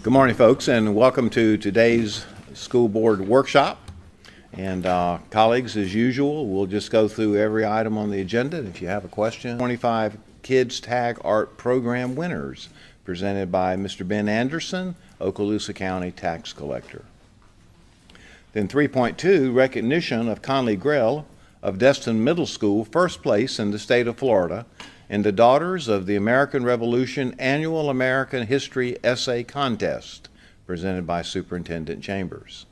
Good morning, folks, and welcome to today's school board workshop. And colleagues, as usual, we'll just go through every item on the agenda. If you have a question, 25 Kids Tag Art Program winners, presented by Mr. Ben Anderson, Okaloosa County Tax Collector. Then 3.2, recognition of Conley Grell of Destin Middle School, first place in the state of Florida, in the Daughters of the American Revolution Annual American History Essay Contest, presented by Superintendent Chambers.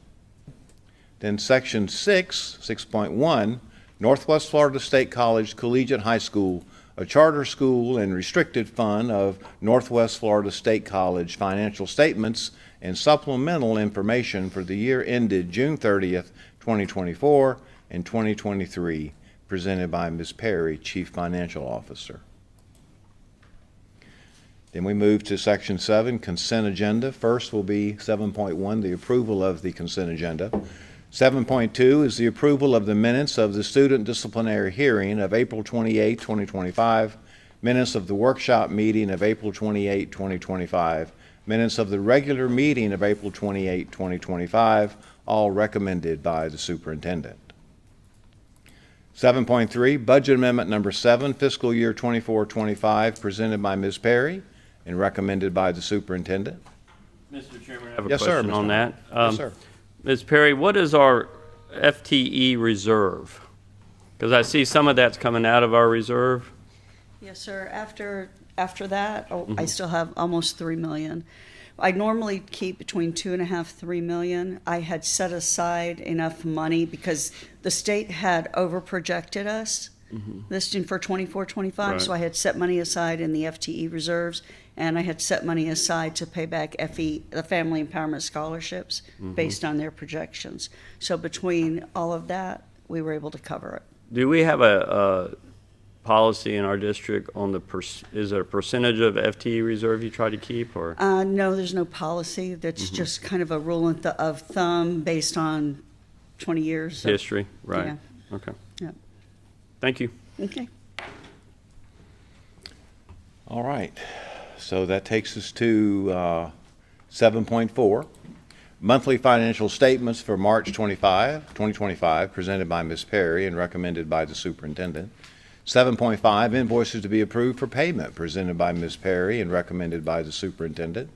Then Section 6.1, Northwest Florida State College Collegiate High School, a charter school and restricted fund of Northwest Florida State College financial statements and supplemental information for the year ended June 30th, 2024 and 2023, presented by Ms. Perry, Chief Financial Officer. Then we move to Section 7, Consent Agenda. First will be 7.1, the approval of the consent agenda. 7.2 is the approval of the minutes of the student disciplinary hearing of April 28, 2025, minutes of the workshop meeting of April 28, 2025, minutes of the regular meeting of April 28, 2025, all recommended by the superintendent. 7.3, Budget Amendment Number 7, Fiscal Year 24-25, presented by Ms. Perry and recommended by the superintendent. Mr. Chairman, I have a Yes, question sir, on that. Yes, sir. Ms. Perry, what is our FTE reserve? Because I see some of that's coming out of our reserve. Yes, sir. After that, I still have almost $3 million. I normally keep between $2.5–3 million. I had set aside enough money because the state had overprojected us listing for 24-25, Right. so I had set money aside in the FTE reserves, and I had set money aside to pay back the Family Empowerment Scholarships based on their projections. So between all of that, we were able to cover it. Do we have a policy in our district on is there a percentage of FTE reserve you try to keep, or? No, there's no policy. That's just kind of a rule of thumb based on 20 years of History, right. Yeah. Okay. Yeah. Thank you. Okay. All right, so that takes us to 7.4, monthly financial statements for March 2025, presented by Ms. Perry and recommended by the superintendent. 7.5, invoices to be approved for payment, presented by Ms. Perry and recommended by the superintendent.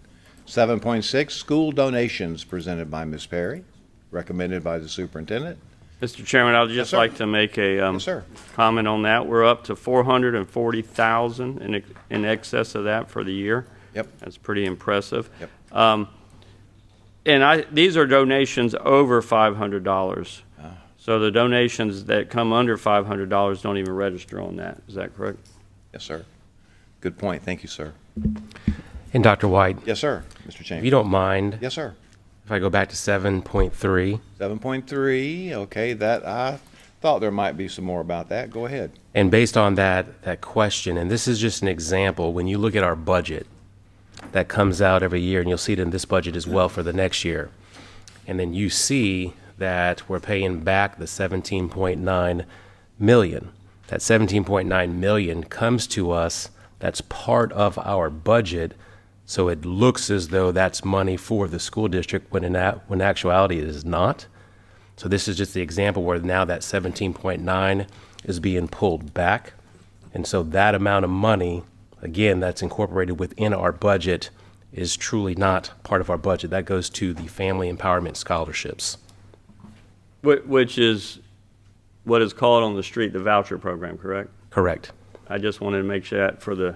7.6, school donations, presented by Ms. Perry, recommended by the superintendent. Mr. Chairman, I'd just sir. like to make a Yes, sir. comment on that. We're up to $440,000 in excess of that for the year. Yep. That's pretty impressive. Yep. And these are donations over $500. So the donations that come under $500 don't even register on that. Is that correct? Yes, sir. Good point. Thank you, sir. And Dr. White, Yes, sir. Mr. if Chambers. you don't mind, Yes, sir. if I go back to 7.3, 7.3, okay, that I thought there might be some more about that. Go ahead. and based on that question, and this is just an example, when you look at our budget that comes out every year, and you'll see it in this budget as well for the next year, and then you see that we're paying back the $17.9 million. That $17.9 million comes to us, that's part of our budget, so it looks as though that's money for the school district when in actuality it is not. So this is just the example where now that 17.9 is being pulled back. And so that amount of money, again, that's incorporated within our budget is truly not part of our budget. That goes to the Family Empowerment Scholarships. Which is what is called on the street the voucher program, correct? Correct. I just wanted to make sure that for the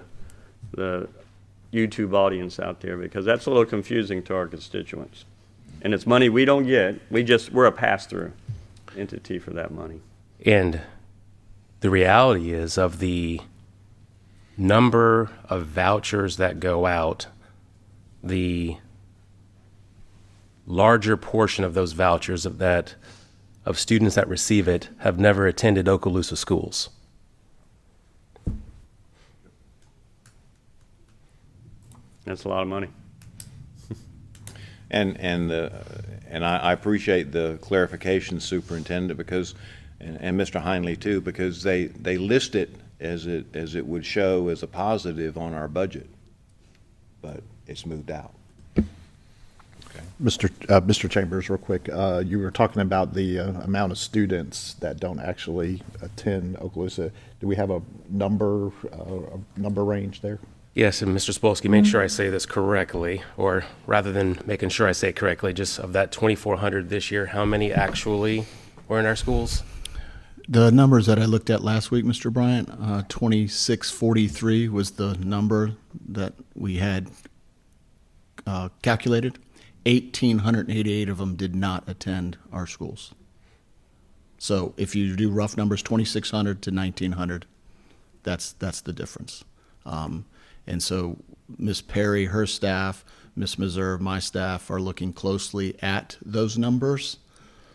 YouTube audience out there, because that's a little confusing to our constituents. And it's money we don't get. We're a pass-through entity for that money. And the reality is, of the number of vouchers that go out, the larger portion of those vouchers of students that receive it have never attended Okaloosa schools. That's a lot of money. And I appreciate the clarification, Superintendent, because and Mr. Heinley too, because they list it as it would show as a positive on our budget, but it's moved out. Mr. Chambers, real quick, you were talking about the amount of students that don't actually attend Okaloosa. Do we have a number range there? Yes, and Mr. Spolsky, make sure I say this correctly, or rather than making sure I say it correctly, just of that 2,400 this year, how many actually were in our schools? The numbers that I looked at last week, Mr. Bryant, 2643 was the number that we had calculated. 1,888 of them did not attend our schools. So if you do rough numbers, 2,600 to 1,900, that's the difference. And so Ms. Perry, her staff, Ms. Meserve, my staff are looking closely at those numbers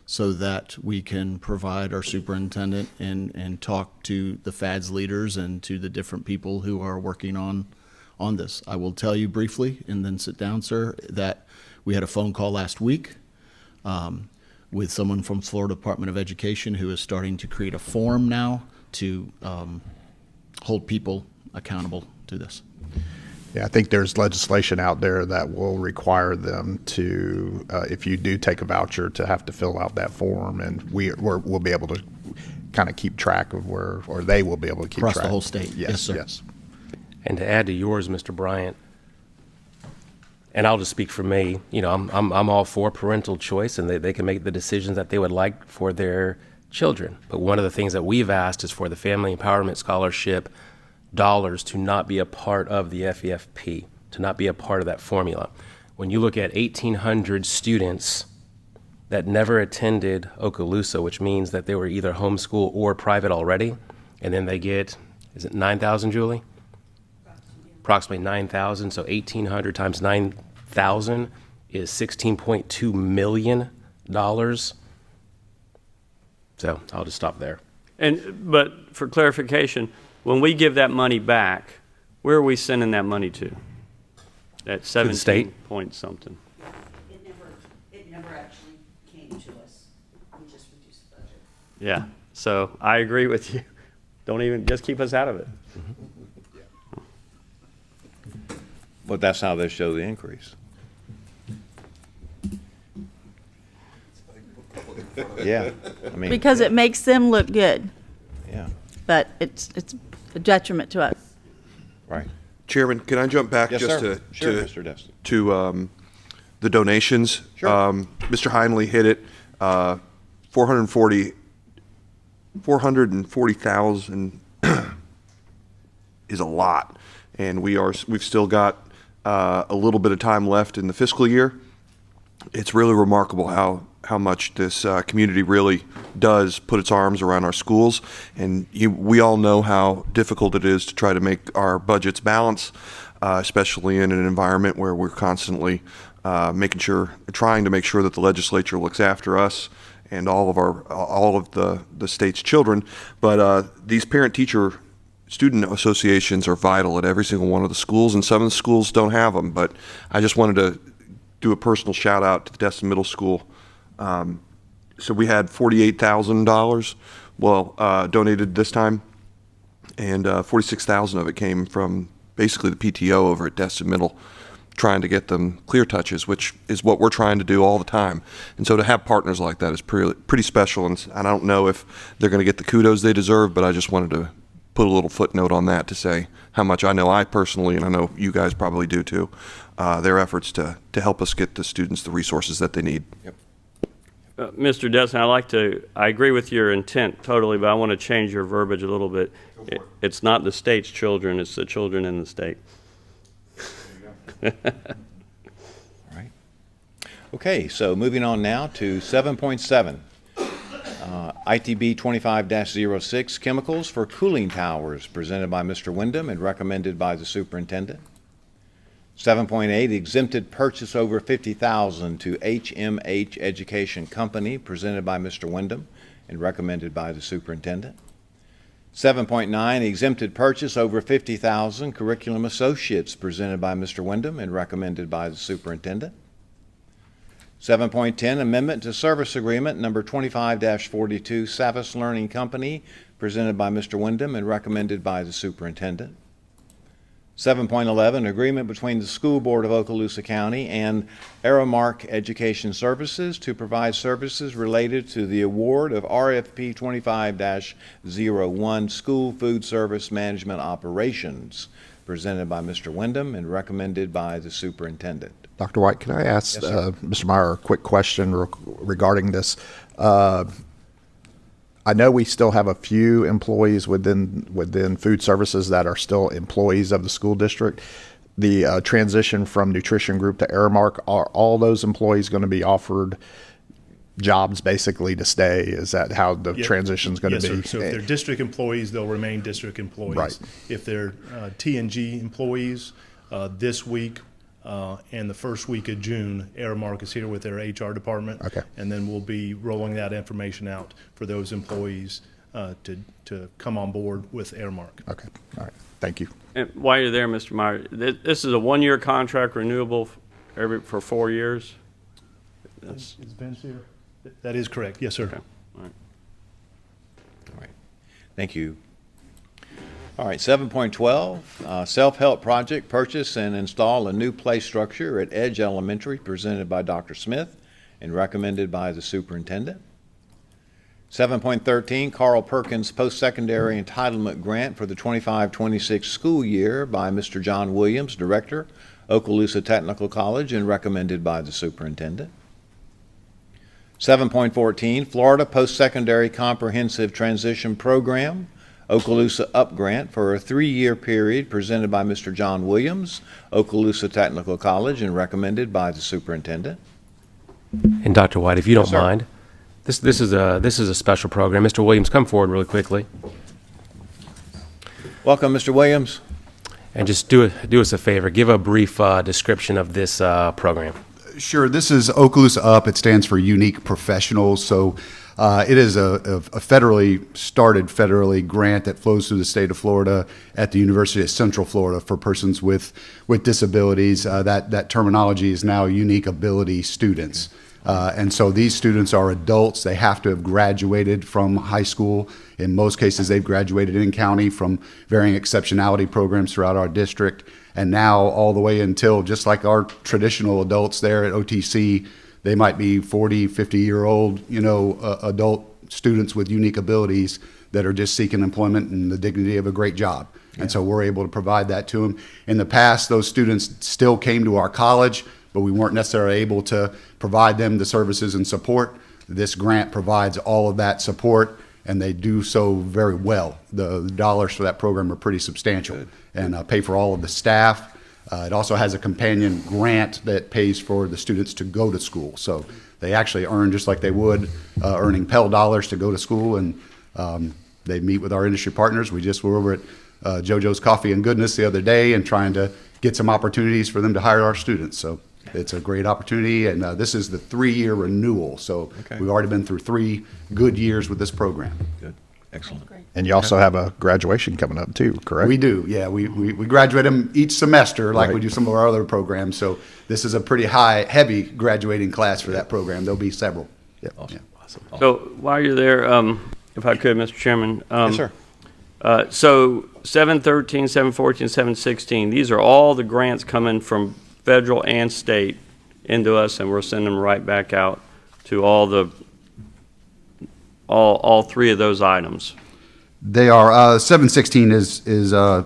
so that we can provide our superintendent and talk to the FADS leaders and to the different people who are working on this. I will tell you briefly and then sit down, sir, that we had a phone call last week with someone from Florida Department of Education who is starting to create a form now to hold people accountable to this. Yeah, I think there's legislation out there that will require them to, if you do take a voucher, to have to fill out that form, and we'll be able to kind of keep track of where, or they will be able to keep Across track. the whole state. Yes, sir. Yes. And to add to yours, Mr. Bryant, and I'll just speak for me, you know, I'm all for parental choice, and they can make the decisions that they would like for their children. But one of the things that we've asked is for the Family Empowerment Scholarship dollars to not be a part of the FEFP, to not be a part of that formula. When you look at 1,800 students that never attended Okaloosa, which means that they were either homeschool or private already, and then they get, is it 9,000, Julie? Approximately 9,000, so 1,800 times 9,000 is $16.2 million. So I'll just stop there. But for clarification, when we give that money back, where are we sending that money to? At 17 state? point something. It never actually came to us. We just reduced the budget. Yeah, so I agree with you. Don't even, just keep us out of it. But that's how they show the increase. Yeah, I mean. Because it makes them look good, Yeah, but it's a detriment to us. right. Chairman, can I jump back Yes, just sir. Sure, Mr. Destin. to the donations? Sure. Mr. Heinley hit it. 440,000 is a lot, and we've still got a little bit of time left in the fiscal year. It's really remarkable how much this community really does put its arms around our schools, and we all know how difficult it is to try to make our budgets balance, especially in an environment where we're constantly trying to make sure that the legislature looks after us and all of the state's children. But these parent-teacher student associations are vital at every single one of the schools, and some of the schools don't have them. But I just wanted to do a personal shout out to the Destin Middle School. So we had $48,000 donated this time, and 46,000 of it came from basically the PTO over at Destin Middle, trying to get them clear touches, which is what we're trying to do all the time. And so to have partners like that is pretty special, and I don't know if they're going to get the kudos they deserve, but I just wanted to put a little footnote on that to say how much I know I personally, and I know you guys probably do too, their efforts to help us get the students the resources that they need. Yep. Mr. Destin, I agree with your intent totally, but I want to change your verbiage a little bit. It's not the state's children, it's the children in the state. All right. Okay, so moving on now to 7.7. ITB 25-06, Chemicals for Cooling Towers, presented by Mr. Wyndham and recommended by the superintendent. 7.8, exempted purchase over $50,000 to HMH Education Company, presented by Mr. Wyndham and recommended by the superintendent. 7.9, exempted purchase over $50,000, Curriculum Associates, presented by Mr. Wyndham and recommended by the superintendent. 7.10, amendment to service agreement number 25-42, Savas Learning Company, presented by Mr. Wyndham and recommended by the superintendent. 7.11, agreement between the School Board of Okaloosa County and Aramark Education Services to provide services related to the award of RFP 25-01 School Food Service Management Operations, presented by Mr. Wyndham and recommended by the superintendent. Dr. White, can I ask Yes, sir. Mr. Meyer a quick question regarding this? I know we still have a few employees within food services that are still employees of the school district. The transition from nutrition group to Aramark, are all those employees going to be offered jobs basically to stay? Is that how the transition is going to be? Yes, sir. So if they're district employees, they'll remain district employees. Right. If they're T&G employees, this week and the first week of June, Aramark is here with their HR department. Okay. And then we'll be rolling that information out for those employees to come on board with Aramark. Okay, all right, thank you. And while you're there, Mr. Meyer, this is a one-year contract renewable for 4 years? That's, Is Vince here? That is correct. Yes, sir. okay. All right. All right. Thank you. All right, 7.12, self-help project, purchase and install a new play structure at Edge Elementary, presented by Dr. Smith and recommended by the superintendent. 7.13, Carl Perkins Post-Secondary Entitlement Grant for the 25-26 school year by Mr. John Williams, Director, Okaloosa Technical College, and recommended by the superintendent. 7.14, Florida Post-Secondary Comprehensive Transition Program, Okaloosa UP Grant for a 3-year period, presented by Mr. John Williams, Okaloosa Technical College, and recommended by the superintendent. And Dr. White, if you don't Yes, sir. mind, this is a special program. Mr. Williams, come forward really quickly Welcome, Mr. Williams. and just do us a favor. Give a brief description of this program. Sure. This is Okaloosa UP. It stands for Unique Professionals. So it is a federally grant that flows through the state of Florida at the University of Central Florida for persons with disabilities. That terminology is now unique ability students. And so these students are adults. They have to have graduated from high school. In most cases, they've graduated in county from varying exceptionality programs throughout our district. And now all the way until, just like our traditional adults there at OTC, they might be 40, 50-year-old, adult students with unique abilities that are just seeking employment and the dignity of a great job. And so we're able to provide that to them. In the past, those students still came to our college, but we weren't necessarily able to provide them the services and support. This grant provides all of that support, and they do so very well. The dollars for that program are pretty substantial and pay for all of the staff. It also has a companion grant that pays for the students to go to school. So they actually earn just like they would earning Pell dollars to go to school, and they meet with our industry partners. We just were over at JoJo's Coffee and Goodness the other day and trying to get some opportunities for them to hire our students. So it's a great opportunity, and this is the 3-year renewal. So we've already been through 3 good years with this program. Good. Excellent. And you also have a graduation coming up too, correct? We do, yeah. We graduate them each semester like we Right. do some of our other programs. So this is a pretty heavy graduating class for that program. There'll be several. Yep. Yeah. Awesome. So while you're there, if I could, Mr. Chairman. Yes, sir. So 713, 714, 716, these are all the grants coming from federal and state into us, and we're sending them right back out to all 3 of those items. They are 716 is I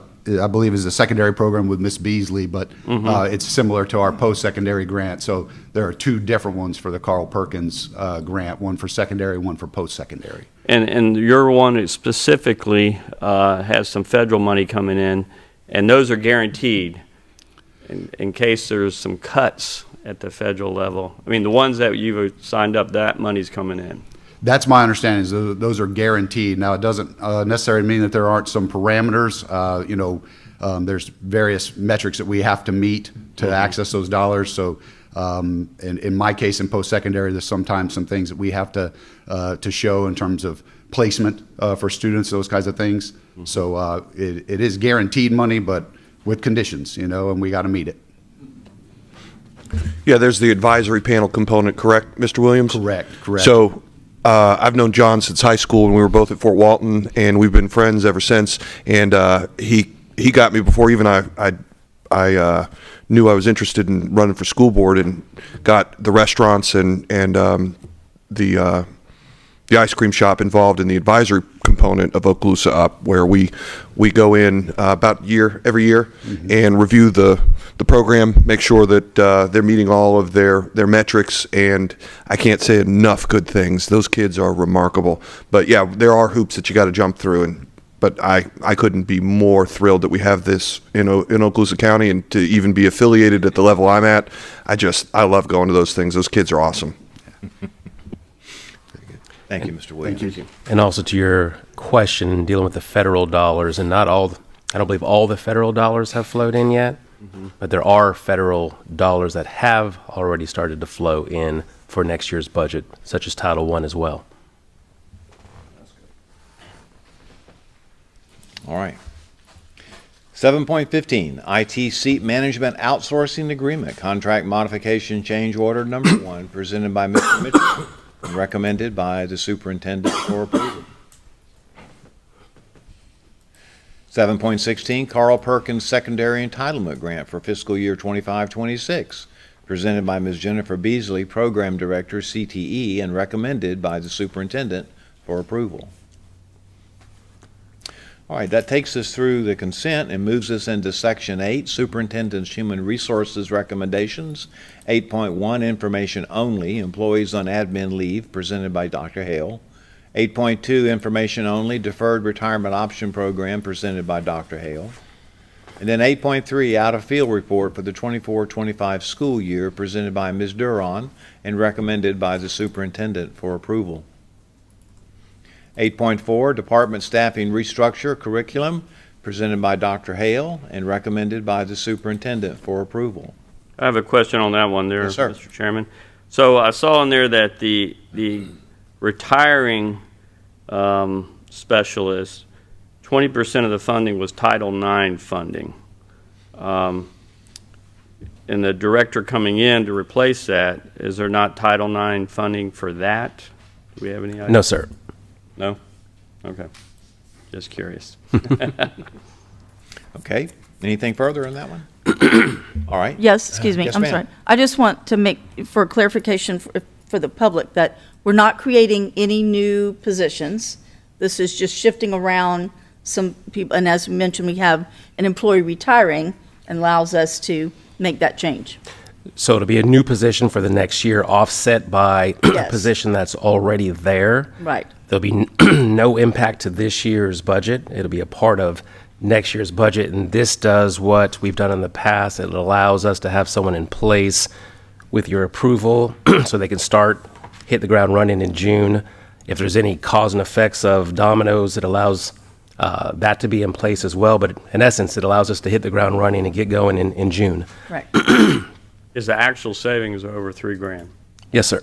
believe is a secondary program with Miss Beasley, but it's similar to our post-secondary grant. So there are 2 different ones for the Carl Perkins grant, one for secondary, one for post-secondary. And your one specifically has some federal money coming in, and those are guaranteed in case there's some cuts at the federal level. I mean, the ones that you've signed up, that money's coming in. That's my understanding, is those are guaranteed. Now, it doesn't necessarily mean that there aren't some parameters. There's various metrics that we have to meet to access those dollars. So in my case, in post-secondary, there's sometimes some things that we have to show in terms of placement for students, those kinds of things. So it is guaranteed money, but with conditions, and we got to meet it. Yeah, there's the advisory panel component, correct, Mr. Williams? Correct. So I've known John since high school, and we were both at Fort Walton, and we've been friends ever since. And he he got me before even I knew I was interested in running for school board, and got the restaurants and the ice cream shop involved in the advisory component of Okaloosa Up, where we go in about every year and review the program, make sure that they're meeting all of their metrics, and I can't say enough good things. Those kids are remarkable. But yeah, there are hoops that you got to jump through, but I couldn't be more thrilled that we have this in Okaloosa County, and to even be affiliated at the level I'm at. I love going to those things. Those kids are awesome. Thank you, Mr. Williams. Thank you. And also to your question, dealing with the federal dollars, and not all, I don't believe all the federal dollars have flowed in yet, but there are federal dollars that have already started to flow in for next year's budget, such as Title I as well. All right. 7.15, IT Seat Management Outsourcing Agreement, Contract Modification Change Order Number 1, presented by Mr. Mitchell and recommended by the Superintendent for approval. 7.16, Carl Perkins Secondary Entitlement Grant for fiscal year 25-26, presented by Ms. Jennifer Beasley, Program Director, CTE, and recommended by the Superintendent for approval. All right, that takes us through the consent and moves us into Section 8, Superintendent's Human Resources Recommendations. 8.1, Information Only, Employees on Admin Leave, presented by Dr. Hale. 8.2, Information Only, Deferred Retirement Option Program, presented by Dr. Hale. And then 8.3, Out of Field Report for the 24-25 school year, presented by Ms. Duron and recommended by the Superintendent for approval. 8.4, Department Staffing Restructure Curriculum, presented by Dr. Hale and recommended by the Superintendent for approval. I have a question on that one there, Yes, sir. Mr. Chairman. So I saw in there that the retiring specialist, 20% of the funding was Title IX funding. And the director coming in to replace that, is there not Title IX funding for that? Do we have any idea? No, sir. No? Okay. Just curious. Okay, anything further on that one? All right. Yes, excuse me, Yes, I'm ma'am. sorry. I just want to make, for clarification for the public, that we're not creating any new positions. This is just shifting around some people, and as mentioned, we have an employee retiring, and allows us to make that change. So it'll be a new position for the next year, offset by a Yes. position that's already there. Right. There'll be no impact to this year's budget. It'll be a part of next year's budget, and this does what we've done in the past. It allows us to have someone in place with your approval so they can hit the ground running in June. If there's any cause and effects of dominoes, it allows that to be in place as well. But in essence, it allows us to hit the ground running and get going in June. Right. Is the actual savings over $3,000? Yes, sir.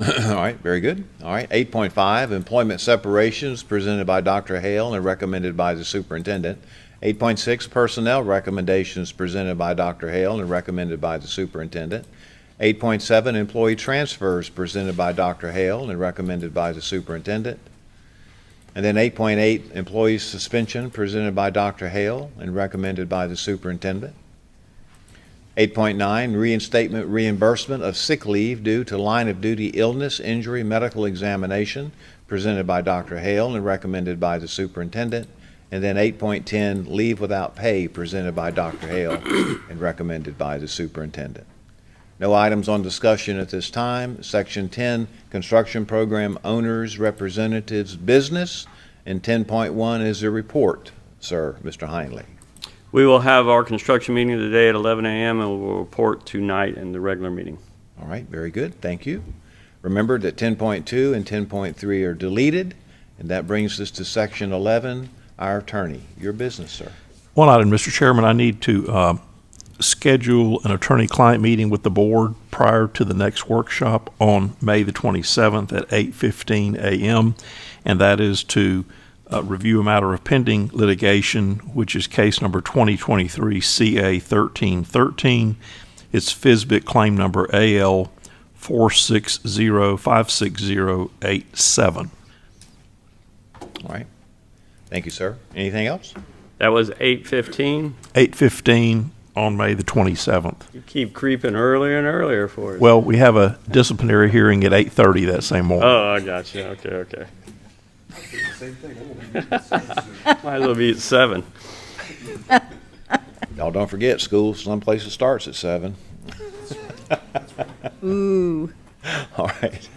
All right, very good. All right, 8.5, Employment Separations, presented by Dr. Hale and recommended by the Superintendent. 8.6, Personnel Recommendations, presented by Dr. Hale and recommended by the Superintendent. 8.7, Employee Transfers, presented by Dr. Hale and recommended by the Superintendent. And then 8.8, Employee Suspension, presented by Dr. Hale and recommended by the Superintendent. 8.9, Reinstatement Reimbursement of Sick Leave Due to Line of Duty Illness, Injury, Medical Examination, presented by Dr. Hale and recommended by the Superintendent. And then 8.10, Leave Without Pay, presented by Dr. Hale and recommended by the Superintendent. No items on discussion at this time. Section 10, Construction Program Owners, Representatives, Business. And 10.1 is a report, sir, Mr. Heinley. We will have our construction meeting today at 11 a.m. and we'll report tonight in the regular meeting. All right, very good. Thank you. Remember that 10.2 and 10.3 are deleted, and that brings us to Section 11, our attorney. Your business, sir. One item, Mr. Chairman, I need to schedule an attorney-client meeting with the board prior to the next workshop on May the 27th at 8:15 a.m., and that is to review a matter of pending litigation, which is case number 2023 CA 1313. It's FSBIT claim number AL 460-56087. All right. Thank you, sir. Anything else? That was 8:15. 8:15 on May the 27th. You keep creeping earlier and earlier for us. Well, we have a disciplinary hearing at 8:30 that same morning. Oh, I got you. Okay. Might as well be at 7. Y'all don't forget, school some places starts at 7. Ooh. All right.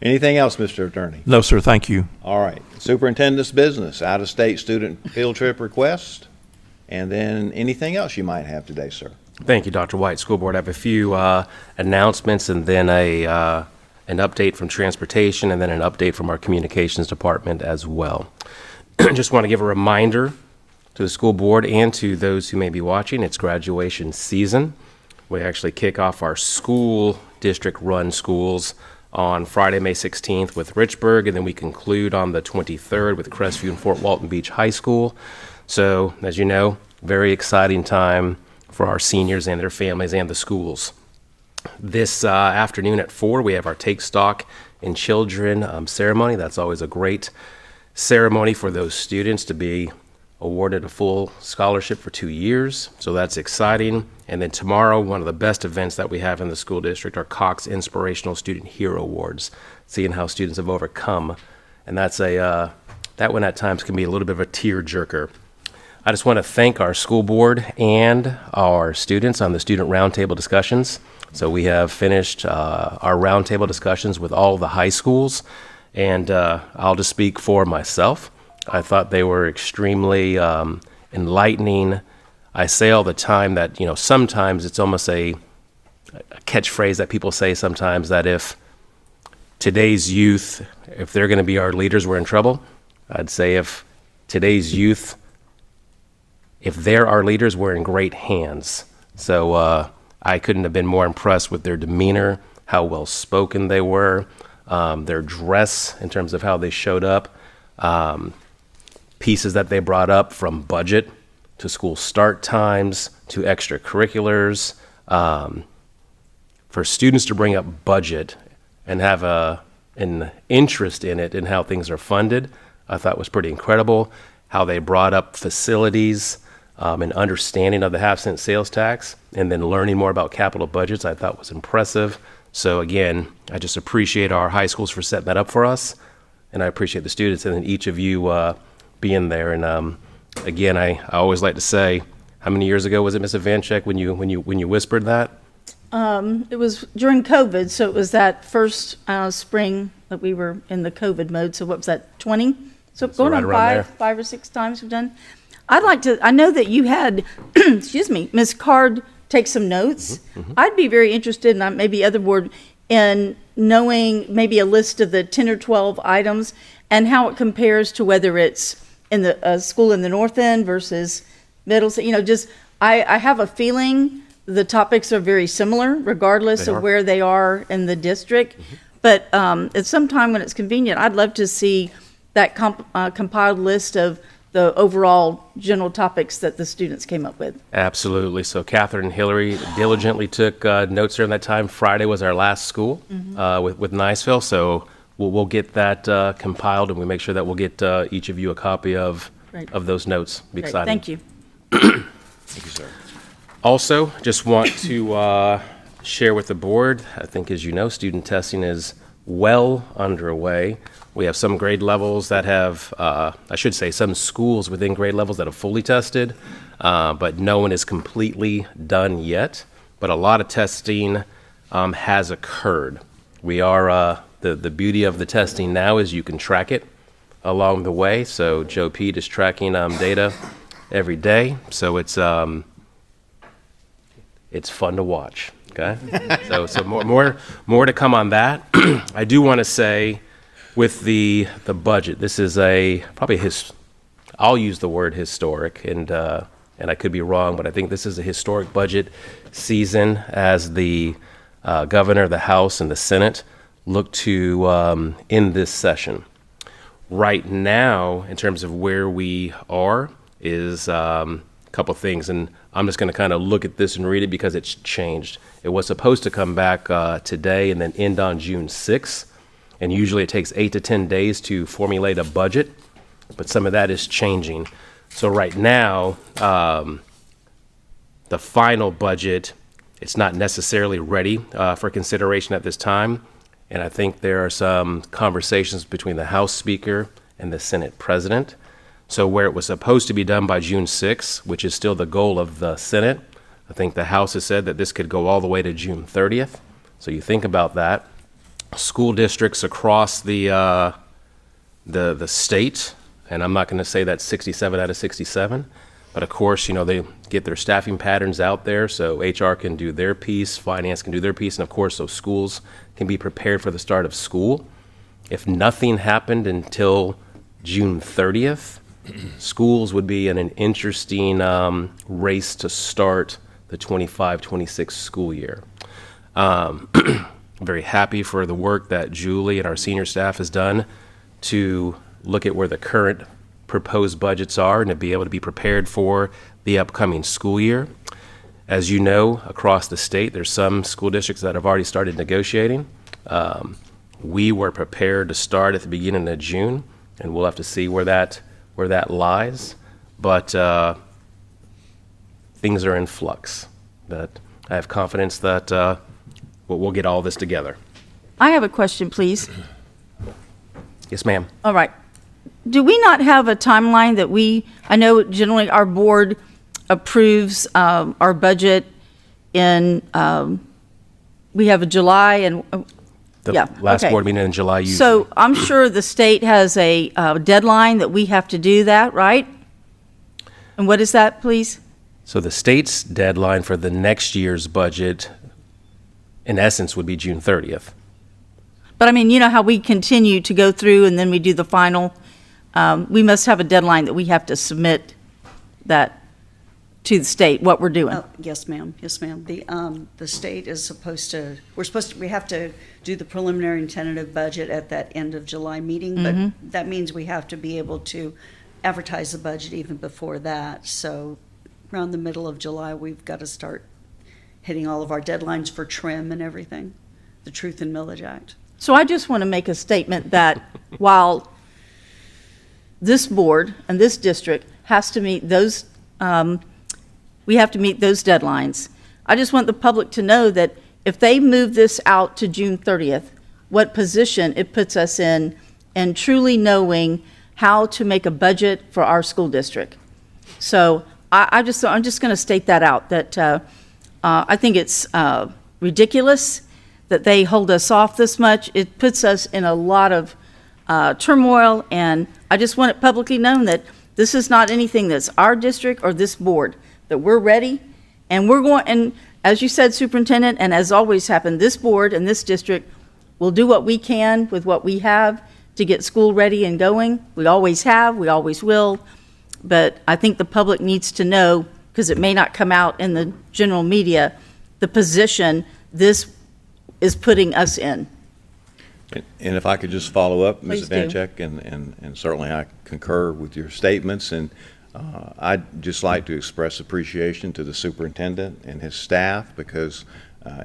Anything else, Mr. Attorney? No, sir, thank you. All right. Superintendent's business, out-of-state student field trip request, and then anything else you might have today, sir. Thank you, Dr. White. School Board, I have a few announcements and then an update from transportation and then an update from our communications department as well. Just want to give a reminder to the school board and to those who may be watching, it's graduation season. We actually kick off our school district-run schools on Friday, May 16th with Richburg, and then we conclude on the 23rd with Crestview and Fort Walton Beach High School. So, as you know, very exciting time for our seniors and their families and the schools. This afternoon at 4, we have our Take Stock in Children ceremony. That's always a great ceremony for those students to be awarded a full scholarship for 2 years. So that's exciting. And then tomorrow, one of the best events that we have in the school district are Cox Inspirational Student Hero Awards, seeing how students have overcome. And that's that one at times can be a little bit of a tear jerker. I just want to thank our school board and our students on the student roundtable discussions. So we have finished our roundtable discussions with all the high schools, and I'll just speak for myself. I thought they were extremely enlightening. I say all the time that, you know, sometimes it's almost a catchphrase that people say sometimes that if today's youth, if they're going to be our leaders, we're in trouble. I'd say if today's youth, if they're our leaders, we're in great hands. So I couldn't have been more impressed with their demeanor, how well spoken they were, their dress in terms of how they showed up, pieces that they brought up from budget to school start times to extracurriculars. For students to bring up budget and have an interest in it and how things are funded, I thought was pretty incredible. How they brought up facilities, and understanding of the half-cent sales tax, and then learning more about capital budgets, I thought was impressive. So again, I just appreciate our high schools for setting that up for us, and I appreciate the students and then each of you being there. And again, I always like to say, how many years ago was it, Ms. Ivanchek, when you whispered that? It was during COVID, so it was that first spring that we were in the COVID mode. So what was that, 20? So going right on around five or six times we've done. I'd like to, I know that you had, excuse me, Ms. Card take some notes. I'd be very interested, and maybe other board, in knowing maybe a list of the 10 or 12 items and how it compares to whether it's in the school in the North End versus Middlesex. You know, just, I have a feeling the topics are very similar regardless of where they are in the district. But at some time when it's convenient, I'd love to see that compiled list of the overall general topics that the students came up with. Absolutely. So Catherine and Hillary diligently took notes during that time. Friday was our last school with Niceville, so we'll get that compiled, and we make sure that we'll get each of you a copy of those notes. Be Great. exciting. Thank you. Thank you, sir. Also, just want to share with the board, I think as you know, student testing is well underway. We have some grade levels that have, I should say, some schools within grade levels that have fully tested, but no one is completely done yet. But a lot of testing has occurred. We are, the beauty of the testing now is you can track it along the way. So Joe Pete is tracking data every day. So it's fun to watch. Okay, so more to come on that. I do want to say, with the budget, this is probably I'll use the word historic, and I could be wrong, but I think this is a historic budget season as the governor, the House, and the Senate look to end this session. Right now, in terms of where we are, is a couple things, and I'm just going to kind of look at this and read it because it's changed. It was supposed to come back today and then end on June 6th, and usually it takes 8 to 10 days to formulate a budget. but some of that is changing. So right now, the final budget, it's not necessarily ready for consideration at this time. And I think there are some conversations between the House Speaker and the Senate President. So where it was supposed to be done by June 6th, which is still the goal of the Senate, I think the House has said that this could go all the way to June 30th. So you think about that. School districts across the state, and I'm not going to say that's 67 out of 67, but of course, you know, they get their staffing patterns out there, so HR can do their piece, finance can do their piece, and of course, those schools can be prepared for the start of school. If nothing happened until June 30th, schools would be in an interesting race to start the 25-26 school year. I'm very happy for the work that Julie and our senior staff has done to look at where the current proposed budgets are and to be able to be prepared for the upcoming school year. As you know, across the state, there's some school districts that have already started negotiating. We were prepared to start at the beginning of June, and we'll have to see where that lies. But things are in flux. But I have confidence that we'll get all this together. I have a question, please. Yes, ma'am. All right. Do we not have a timeline that I know generally our board approves our budget in, we have a July and, The last okay. board meeting in July usually. So I'm sure the state has a deadline that we have to do that, right? And what is that, please? So the state's deadline for the next year's budget, in essence, would be June 30th. But I mean, you know how we continue to go through and then we do the final? We must have a deadline that we have to submit that to the state, what we're doing. Yes, ma'am. Yes, ma'am. The state is supposed to, we have to do the preliminary and tentative budget at that end of July meeting, but that means we have to be able to advertise the budget even before that. So around the middle of July, we've got to start hitting all of our deadlines for trim and everything, the Truth in Millage Act. So I just want to make a statement that while this board and this district has to meet those, we have to meet those deadlines. I just want the public to know that if they move this out to June 30th, what position it puts us in and truly knowing how to make a budget for our school district. So I'm just going to state that out, that I think it's ridiculous that they hold us off this much. It puts us in a lot of turmoil, and I just want it publicly known that this is not anything that's our district or this board, that we're ready, and we're going, and as you said, Superintendent, and as always happened, this board and this district will do what we can with what we have to get school ready and going. We always have, we always will, but I think the public needs to know, because it may not come out in the general media, the position this is putting us in. And if I could just follow up, Please Ms. do. Vanchek, and certainly I concur with your statements, and I'd just like to express appreciation to the superintendent and his staff, because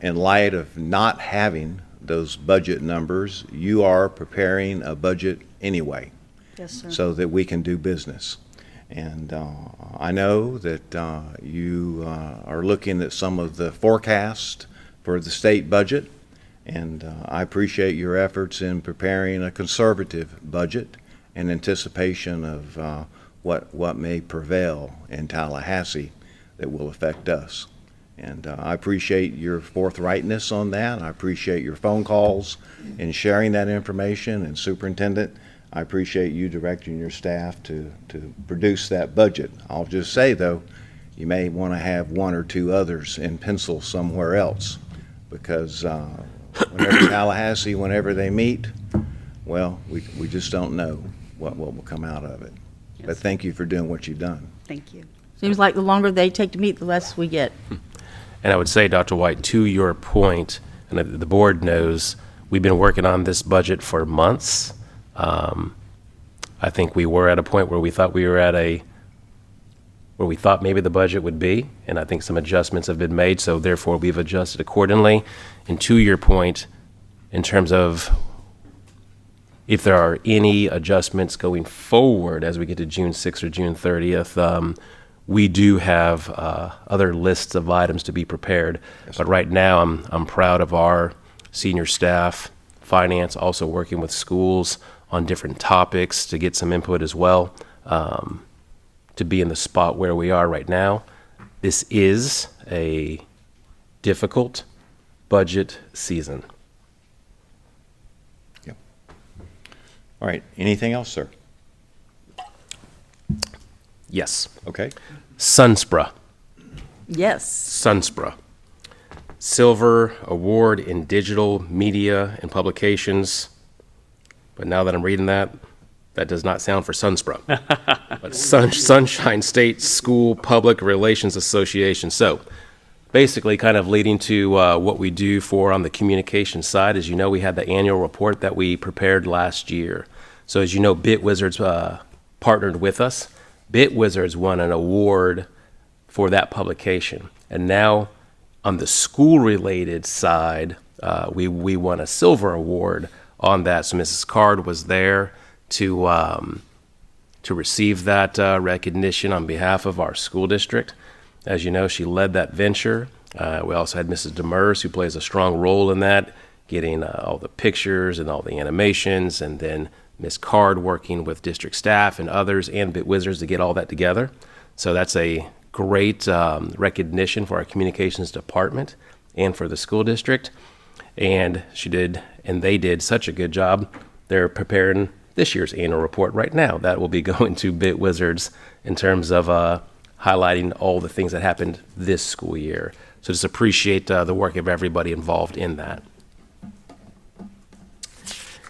in light of not having those budget numbers, you are preparing a budget anyway. Yes, sir. So that we can do business. And I know that you are looking at some of the forecast for the state budget, and I appreciate your efforts in preparing a conservative budget in anticipation of what may prevail in Tallahassee that will affect us. And I appreciate your forthrightness on that. I appreciate your phone calls and sharing that information. And Superintendent, I appreciate you directing your staff to produce that budget. I'll just say, though, you may want to have one or two others in pencil somewhere else, because whenever Tallahassee, whenever they meet, well, we just don't know what will come out of it. But thank you for doing what you've done. Thank you. Seems like the longer they take to meet, the less we get. And I would say, Dr. White, to your point, and the board knows, we've been working on this budget for months. I think we were at a point where we thought where we thought maybe the budget would be, and I think some adjustments have been made, so therefore we've adjusted accordingly. And to your point, in terms of if there are any adjustments going forward as we get to June 6th or June 30th, we do have other lists of items to be prepared. But right now, I'm proud of our senior staff, finance, also working with schools on different topics to get some input as well, to be in the spot where we are right now. This is a difficult budget season. Yep. All right. Anything else, sir? Yes. Okay. Sunspra. Yes. Sunspra. Silver Award in Digital Media and Publications. But now that I'm reading that, that does not sound for Sunspra. But Sunshine State School Public Relations Association. So basically kind of leading to what we do for on the communication side. As you know, we had the annual report that we prepared last year. So as you know, BitWizards partnered with us. BitWizards won an award for that publication. And now on the school-related side, we won a silver award on that. So Mrs. Card was there to receive that recognition on behalf of our school district. As you know, she led that venture. We also had Mrs. Demers, who plays a strong role in that, getting all the pictures and all the animations, and then Ms. Card working with district staff and others and BitWizards to get all that together. So that's a great recognition for our communications department and for the school district. And she did, and they did such a good job. They're preparing this year's annual report right now. That will be going to BitWizards in terms of highlighting all the things that happened this school year. So just appreciate the work of everybody involved in that.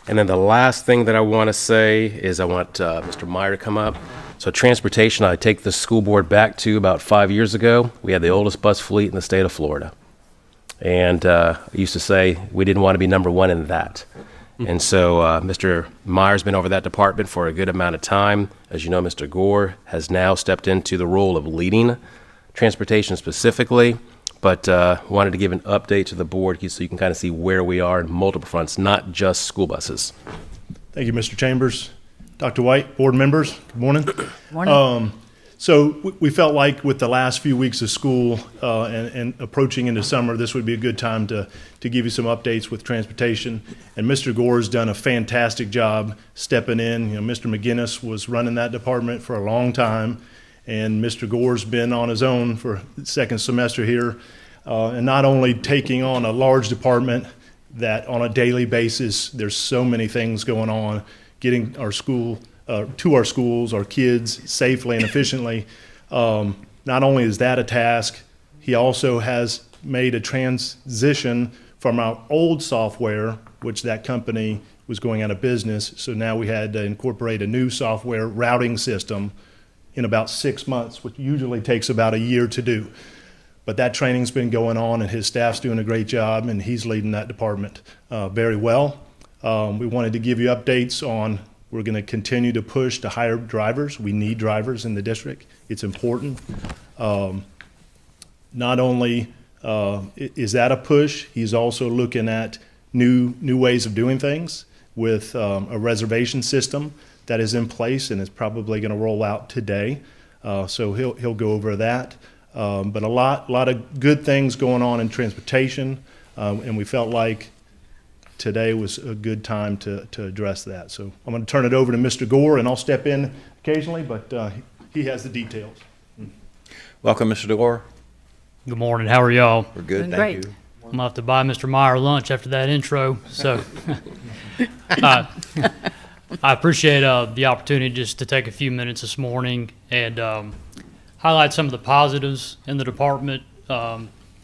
And then the last thing that I want to say is I want Mr. Meyer to come up. So transportation, I take the school board back to about 5 years ago. We had the oldest bus fleet in the state of Florida. And I used to say we didn't want to be number one in that. And so Mr. Meyer's been over that department for a good amount of time. As you know, Mr. Gore has now stepped into the role of leading transportation specifically, but wanted to give an update to the board so you can kind of see where we are in multiple fronts, not just school buses. Thank you, Mr. Chambers. Dr. White, board members, good morning. Morning. So we felt like with the last few weeks of school and approaching into summer, this would be a good time to give you some updates with transportation. And Mr. Gore's done a fantastic job stepping in. You know, Mr. McGinnis was running that department for a long time, and Mr. Gore's been on his own for the second semester here, and not only taking on a large department that on a daily basis, there's so many things going on, getting our school to our schools, our kids, safely and efficiently. Not only is that a task, he also has made a transition from our old software, which that company was going out of business. So now we had to incorporate a new software routing system in about 6 months, which usually takes about a year to do. But that training's been going on, and his staff's doing a great job, and he's leading that department very well. We wanted to give you updates on we're going to continue to push to hire drivers. We need drivers in the district. It's important. Not only is that a push, he's also looking at new ways of doing things with a reservation system that is in place and is probably going to roll out today. So he'll go over that. But a lot of good things going on in transportation, and we felt like today was a good time to address that. So I'm going to turn it over to Mr. Gore, and I'll step in occasionally, but he has the details. Welcome, Mr. Gore. Good morning. How are y'all? We're good, Doing thank great. you. I'm going to have to buy Mr. Meyer lunch after that intro. So I appreciate the opportunity just to take a few minutes this morning and highlight some of the positives in the department,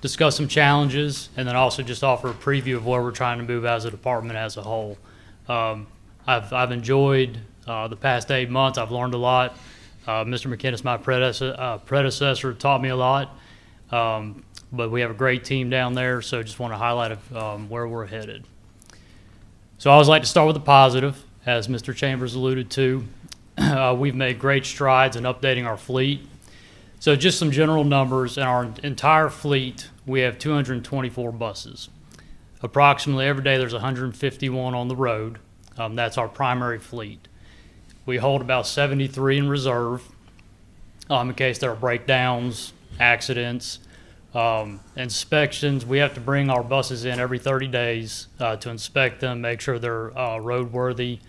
discuss some challenges, and then also just offer a preview of where we're trying to move as a department as a whole. I've enjoyed the past 8 months. I've learned a lot. Mr. McKinnis, my predecessor, taught me a lot. But we have a great team down there, so just want to highlight where we're headed. So I always like to start with the positive, as Mr. Chambers alluded to. We've made great strides in updating our fleet. So just some general numbers. In our entire fleet, we have 224 buses. Approximately every day there's 151 on the road. That's our primary fleet. We hold about 73 in reserve in case there are breakdowns, accidents, inspections. We have to bring our buses in every 30 days to inspect them, make sure they're roadworthy,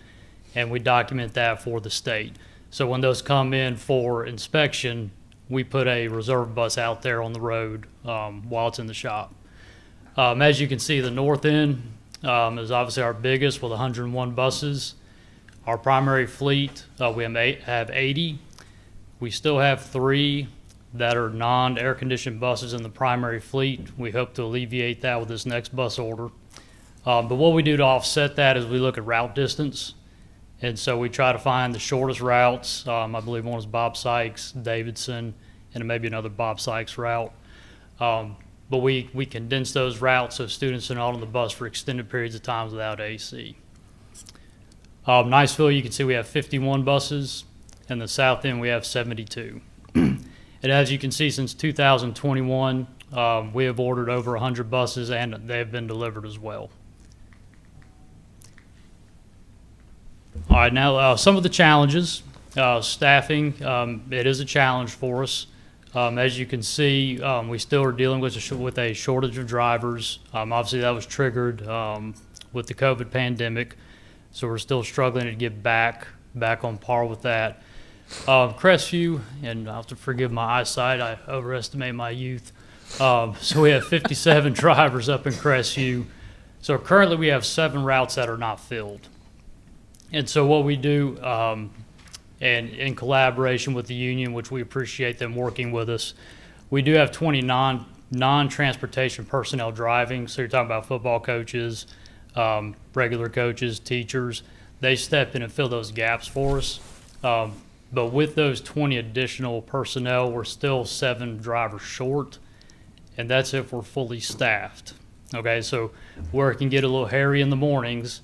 and we document that for the state. So when those come in for inspection, we put a reserve bus out there on the road while it's in the shop. As you can see, the north end is obviously our biggest with 101 buses. Our primary fleet, we have 80. We still have 3 that are non-air conditioned buses in the primary fleet. We hope to alleviate that with this next bus order. But what we do to offset that is we look at route distance. And so we try to find the shortest routes. I believe one is Bob Sykes, Davidson, and maybe another Bob Sykes route. But we condense those routes so students are not on the bus for extended periods of time without AC. Niceville, you can see we have 51 buses. In the south end, we have 72. And as you can see, since 2021, we have ordered over 100 buses, and they have been delivered as well. All right, now some of the challenges. Staffing, it is a challenge for us. As you can see, we still are dealing with a shortage of drivers. Obviously, that was triggered with the COVID pandemic, so we're still struggling to get back on par with that. Crestview, and I'll have to forgive my eyesight, I overestimate my youth. So we have 57 drivers up in Crestview. So currently we have 7 routes that are not filled. And so what we do, and in collaboration with the union, which we appreciate them working with us, we do have 20 non-transportation personnel driving. So you're talking about football coaches, regular coaches, teachers. They step in and fill those gaps for us. But with those 20 additional personnel, we're still 7 drivers short, and that's if we're fully staffed. Okay, so where it can get a little hairy in the mornings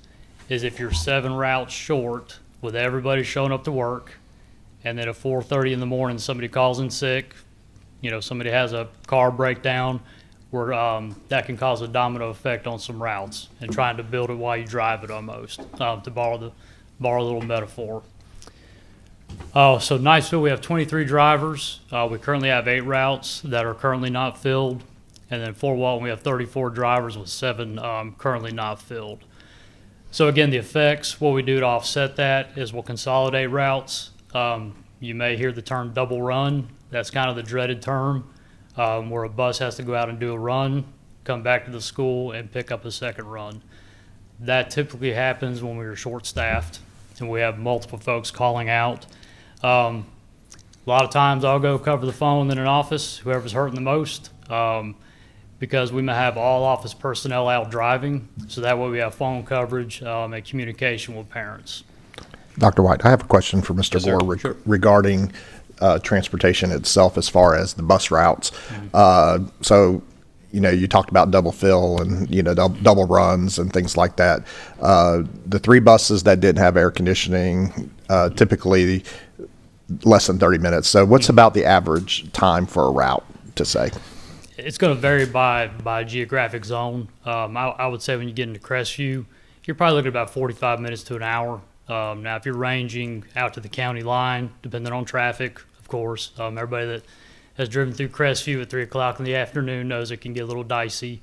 is if you're 7 routes short with everybody showing up to work, and then at 4:30 in the morning somebody calls in sick, somebody has a car breakdown, that can cause a domino effect on some routes, and trying to build it while you drive it almost, to borrow a little metaphor. So Niceville, we have 23 drivers. We currently have 8 routes that are currently not filled. And then Fort Walton, we have 34 drivers with 7 currently not filled. So again, the effects, what we do to offset that is we'll consolidate routes. You may hear the term double run. That's kind of the dreaded term, where a bus has to go out and do a run, come back to the school, and pick up a second run. That typically happens when we are short-staffed and we have multiple folks calling out. A lot of times I'll go cover the phone in an office, whoever's hurting the most, because we may have all office personnel out driving, so that way we have phone coverage and communication with parents. Dr. White, I have a question for Mr. Yes, sir. Gore Sure. regarding transportation itself as far as the bus routes. So, you talked about double fill and, double runs and things like that. The 3 buses that didn't have air conditioning, typically less than 30 minutes. So what's about the average time for a route, to say? It's going to vary by geographic zone. I would say when you get into Crestview, you're probably looking at about 45 minutes to an hour. Now, if you're ranging out to the county line, depending on traffic, of course, everybody that has driven through Crestview at 3 o'clock in the afternoon knows it can get a little dicey.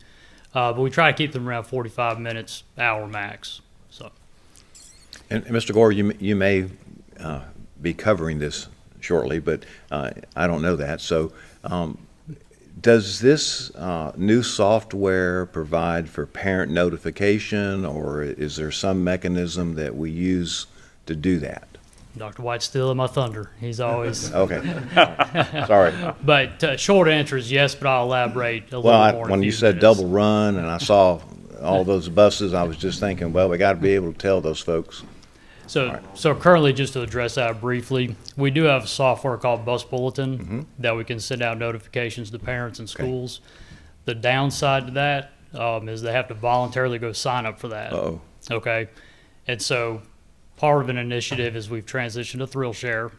But we try to keep them around 45 minutes, hour max. So. And Mr. Gore, you may be covering this shortly, but I don't know that. So does this new software provide for parent notification, or is there some mechanism that we use to do that? Dr. White's still in my thunder. He's always. Okay. Sorry. But short answer is yes, but I'll elaborate a little more. When you said double run and I saw all those buses, I was just thinking, well, we got to be able to tell those folks. So currently, just to address that briefly, we do have software called Bus Bulletin that we can send out notifications to parents and schools. The downside to that is they have to voluntarily go sign up for that. Uh-oh. Okay. And so part of an initiative is we've transitioned to Thrill Share.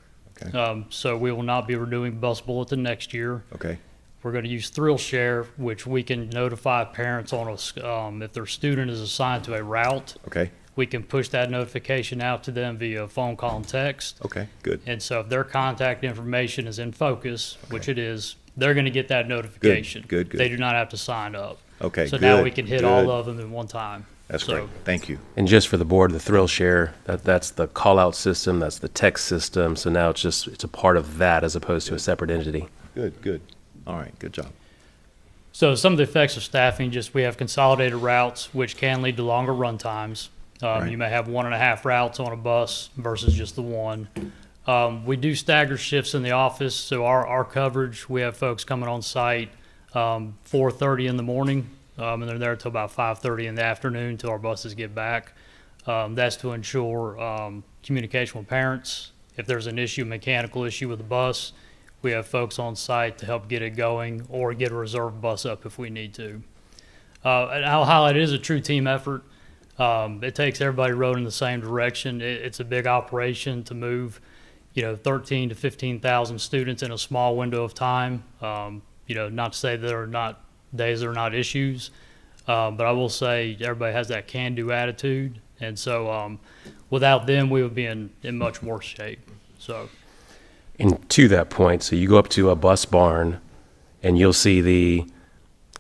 Okay. So we will not be renewing Bus Bulletin next year. Okay. We're going to use Thrill Share, which we can notify parents on if their student is assigned to a route. Okay. we can push that notification out to them via phone call and text. Okay, good. And so if their contact information is in focus, which it is, they're going to get that notification. Good. They do not have to sign up. Okay, So now good, we can hit good. all of them in one time. That's So- great. Thank you. And just for the board, the Thrill Share, that's the call-out system, that's the text system. So now it's a part of that as opposed to a separate entity. Good. All right, good job. So some of the effects of staffing, just we have consolidated routes, which can lead to longer run times. Right. You may have 1.5 routes on a bus versus just the one. We do stagger shifts in the office, so our coverage, we have folks coming on site 4:30 in the morning, and they're there until about 5:30 in the afternoon until our buses get back. That's to ensure communication with parents. If there's an issue, mechanical issue with the bus, we have folks on site to help get it going or get a reserve bus up if we need to. And I'll highlight it is a true team effort. It takes everybody rowing in the same direction. It's a big operation to move, 13 to 15,000 students in a small window of time. Not to say there are not days there are not issues, but I will say everybody has that can-do attitude, and so without them, we would be in much worse shape. So. And to that point, so you go up to a bus barn and you'll see the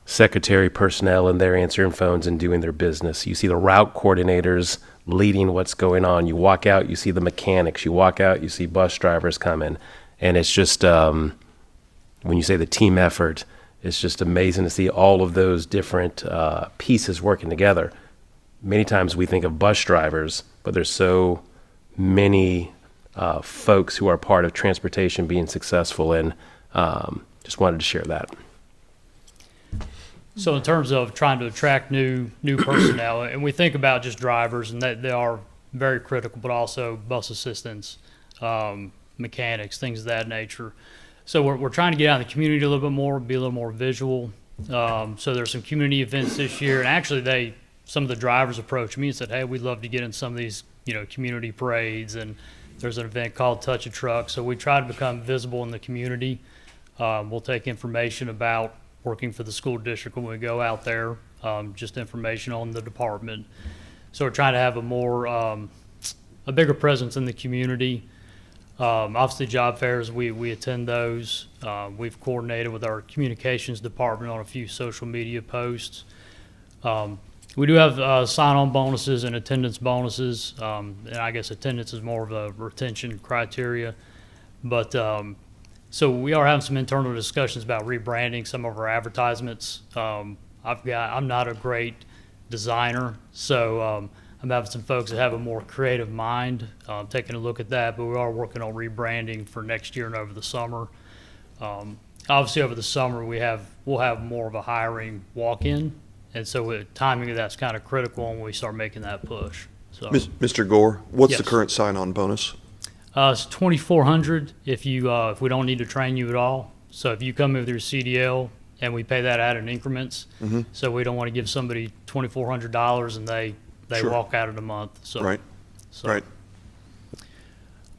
secretary personnel and they're answering phones and doing their business. You see the route coordinators leading what's going on. You walk out, you see the mechanics. You walk out, you see bus drivers coming. And it's just, when you say the team effort, it's just amazing to see all of those different pieces working together. Many times we think of bus drivers, but there's so many folks who are part of transportation being successful, and just wanted to share that. So in terms of trying to attract new personnel, and we think about just drivers, and that they are very critical, but also bus assistants, mechanics, things of that nature. So we're trying to get out in the community a little bit more, be a little more visual. So there's some community events this year, and actually some of the drivers approached me and said, "Hey, we'd love to get in some of these, community parades." And there's an event called Touch a Truck. So we try to become visible in the community. We'll take information about working for the school district when we go out there, just information on the department. So we're trying to have a bigger presence in the community. Obviously, job fairs, we attend those. We've coordinated with our communications department on a few social media posts. We do have sign-on bonuses and attendance bonuses, and I guess attendance is more of a retention criteria. But so we are having some internal discussions about rebranding some of our advertisements. I'm not a great designer, so I'm having some folks that have a more creative mind taking a look at that, but we are working on rebranding for next year and over the summer. Obviously, over the summer, we'll have more of a hiring walk-in, and so timing of that's kind of critical when we start making that push. So, Mr. Gore, what's the Yes. current sign-on bonus? It's $2,400 if we don't need to train you at all. So if you come in with your CDL, and we pay that out in increments, so we don't want to give somebody $2,400 and they Sure. walk out in a month. So, Right. So. Right.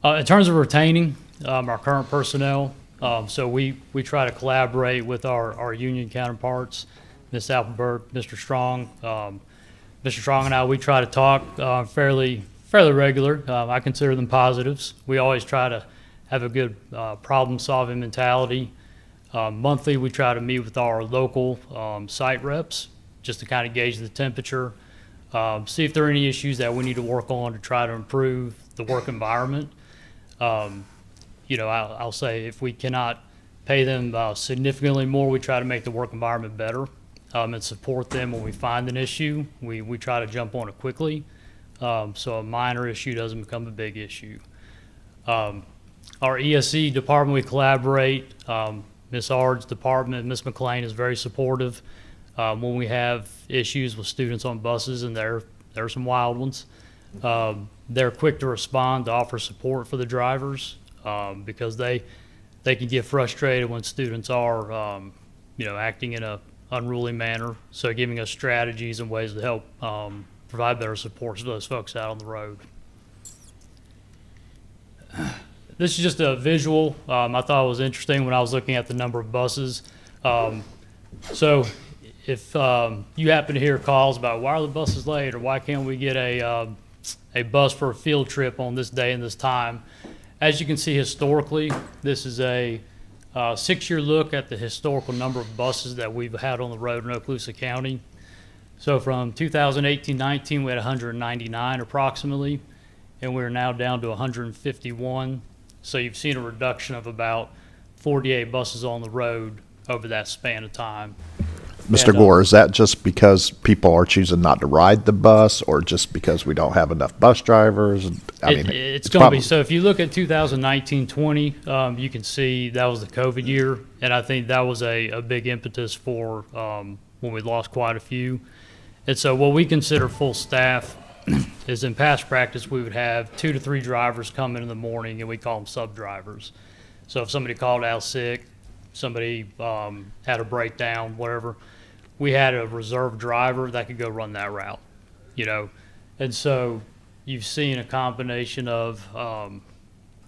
In terms of retaining our current personnel, so we try to collaborate with our union counterparts, Ms. Appleberg, Mr. Strong. Mr. Strong and I, we try to talk fairly regular. I consider them positives. We always try to have a good problem-solving mentality. Monthly, we try to meet with our local site reps just to kind of gauge the temperature, see if there are any issues that we need to work on to try to improve the work environment. I'll say if we cannot pay them significantly more, we try to make the work environment better and support them when we find an issue. We try to jump on it quickly so a minor issue doesn't become a big issue. Our ESE department, we collaborate. Ms. Ard's department, Ms. McLean is very supportive when we have issues with students on buses, and there are some wild ones. They're quick to respond to offer support for the drivers because they can get frustrated when students are acting in a unruly manner. So giving us strategies and ways to help provide better support to those folks out on the road. This is just a visual. I thought it was interesting when I was looking at the number of buses. So if you happen to hear calls about why are the buses late or why can't we get a a bus for a field trip on this day and this time. As you can see historically, this is a 6-year look at the historical number of buses that we've had on the road in Okaloosa County. So from 2018-19, we had 199 approximately, and we're now down to 151. So you've seen a reduction of about 48 buses on the road over that span of time. Mr. Gore, is that just because people are choosing not to ride the bus, or just because we don't have enough bus drivers? It's going to be. So if you look at 2019-20, you can see that was the COVID year, and I think that was a big impetus for when we lost quite a few. And so what we consider full staff is, in past practice, we would have 2 to 3 drivers come in the morning, and we call them sub-drivers. So if somebody called out sick, somebody had a breakdown, whatever, we had a reserve driver that could go run that route, you know. And so you've seen a combination of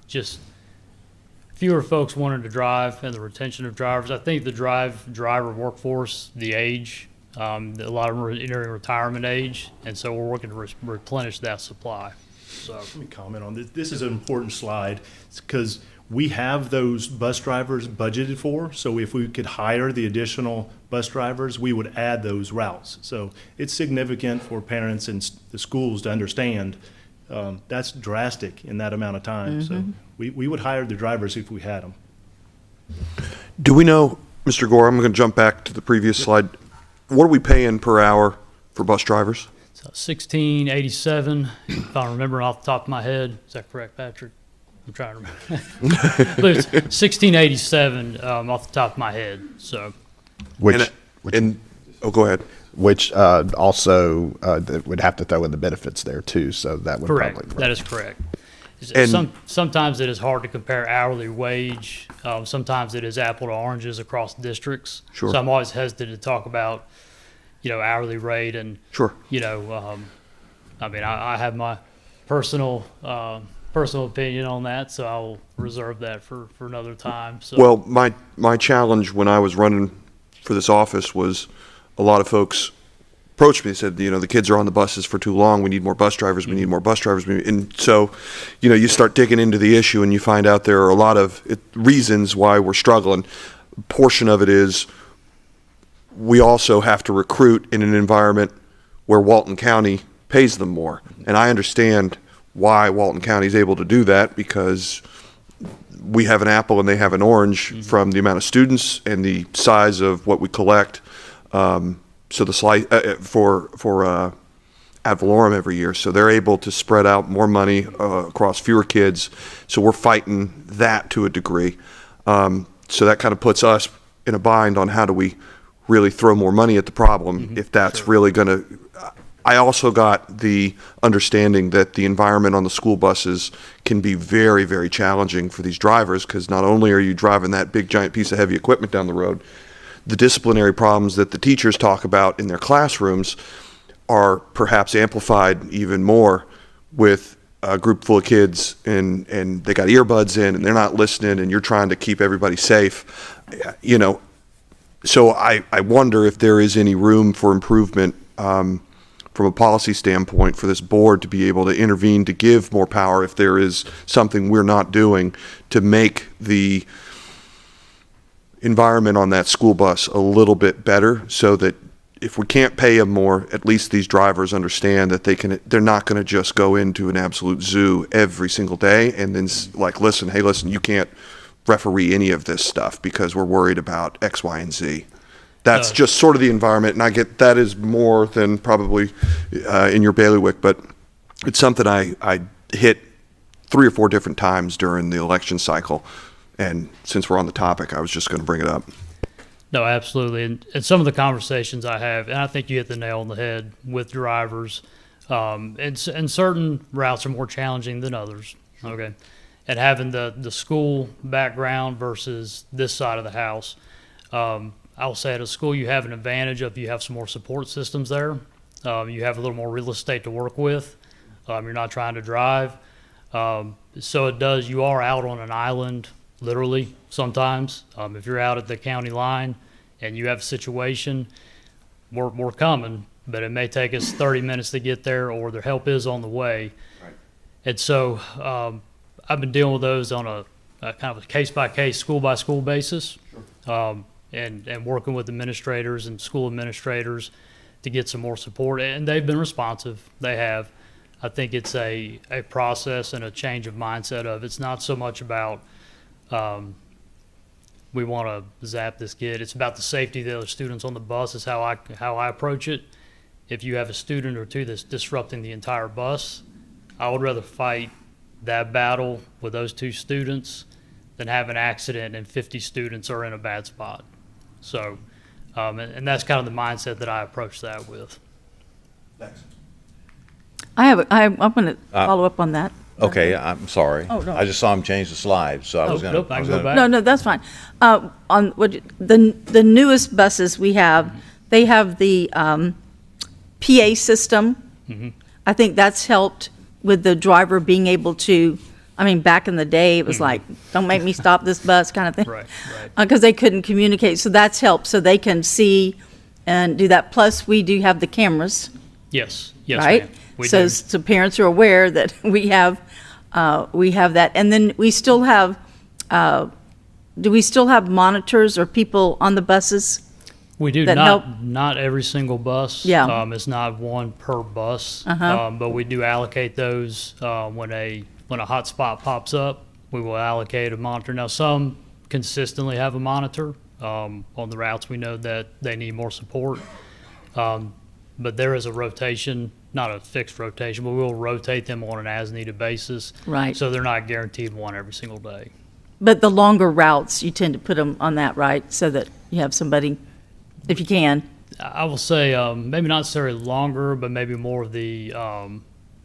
just fewer folks wanting to drive and the retention of drivers. I think the driver workforce, the age, a lot of them are entering retirement age, and so we're working to replenish that supply. So let me comment on this. This is an important slide because we have those bus drivers budgeted for. So if we could hire the additional bus drivers, we would add those routes. So it's significant for parents and the schools to understand that's drastic in that amount of time. So we would hire the drivers if we had them. Do we know, Mr. Gore, I'm going to jump back to the previous slide. What are we paying per hour for bus drivers? So 1687, if I remember off the top of my head. Is that correct, Patrick? I'm trying to remember. But it's 1687 off the top of my head. So, Which go ahead. Which also would have to throw in the benefits there too. So that would correct. probably That is correct. And sometimes it is hard to compare hourly wage. Sometimes it is apple to oranges across districts. Sure. So I'm always hesitant to talk about, you know, hourly rate and, Sure. you know, I mean, I have my personal opinion on that, so I'll reserve that for another time. So. Well, my challenge when I was running for this office was a lot of folks approached me and said, you know, the kids are on the buses for too long. We need more bus drivers. We need more bus drivers. And so, you know, you start digging into the issue and you find out there are a lot of reasons why we're struggling. A portion of it is we also have to recruit in an environment where Walton County pays them more. And I understand why Walton County is able to do that, because we have an apple and they have an orange from the amount of students and the size of what we collect. So the slice for ad valorem every year, so they're able to spread out more money across fewer kids. So we're fighting that to a degree. So that kind of puts us in a bind on how do we really throw more money at the problem if that's really going to. I also got the understanding that the environment on the school buses can be very, very challenging for these drivers, because not only are you driving that big giant piece of heavy equipment down the road, the disciplinary problems that the teachers talk about in their classrooms are perhaps amplified even more with a group full of kids and they got earbuds in and they're not listening and you're trying to keep everybody safe. You know, so I wonder if there is any room for improvement from a policy standpoint for this board to be able to intervene, to give more power if there is something we're not doing to make the environment on that school bus a little bit better, so that if we can't pay them more, at least these drivers understand that they're not going to just go into an absolute zoo every single day and then like, listen, you can't referee any of this stuff because we're worried about X, Y, and Z. That's just sort of the environment, and I get that is more than probably in your bailiwick, but it's something I hit 3 or 4 different times during the election cycle. And since we're on the topic, I was just going to bring it up. No, absolutely. And some of the conversations I have, and I think you hit the nail on the head with drivers, and certain routes are more challenging than others, okay? And having the school background versus this side of the house, I'll say at a school you have an advantage of you have some more support systems there. You have a little more real estate to work with. You're not trying to drive. So you are out on an island, literally, sometimes. If you're out at the county line and you have a situation, we're coming. but it may take us 30 minutes to get there, or their help is on the way. Right. And so I've been dealing with those on a kind of a case-by-case, school-by-school basis, and working with administrators and school administrators to get some more support. And they've been responsive. They have. I think it's a process and a change of mindset of it's not so much about we want to zap this kid. It's about the safety of the other students on the bus is how I approach it. If you have a student or two that's disrupting the entire bus, I would rather fight that battle with those 2 students than have an accident and 50 students are in a bad spot. So, and that's kind of the mindset that I approach that with. Thanks. I'm going to follow up on that. Okay, I'm sorry. Oh, no. I just saw him change the slide, so I was going nope, I can go back. No, that's fine. On the newest buses we have, they have the PA system. Mm-hmm. I think that's helped with the driver being able to. I mean, back in the day, it was like, "Don't make me stop this bus," kind of thing. Right. Because they couldn't communicate, so that's helped. So they can see and do that. Plus, we do have the cameras. Yes, right? ma'am. We So, do. so parents are aware that we have that. And then we still have, do we still have monitors or people on the buses? We do that help? not every single bus. Yeah. It's not one per bus. Uh-huh. But we do allocate those when a hot spot pops up. We will allocate a monitor. Now some consistently have a monitor on the routes we know that they need more support. But there is a rotation, not a fixed rotation, but we'll rotate them on an as-needed basis. Right. So they're not guaranteed one every single day. But the longer routes, you tend to put them on that, right? So that you have somebody, if you can. I will say maybe not necessarily longer, but maybe more of the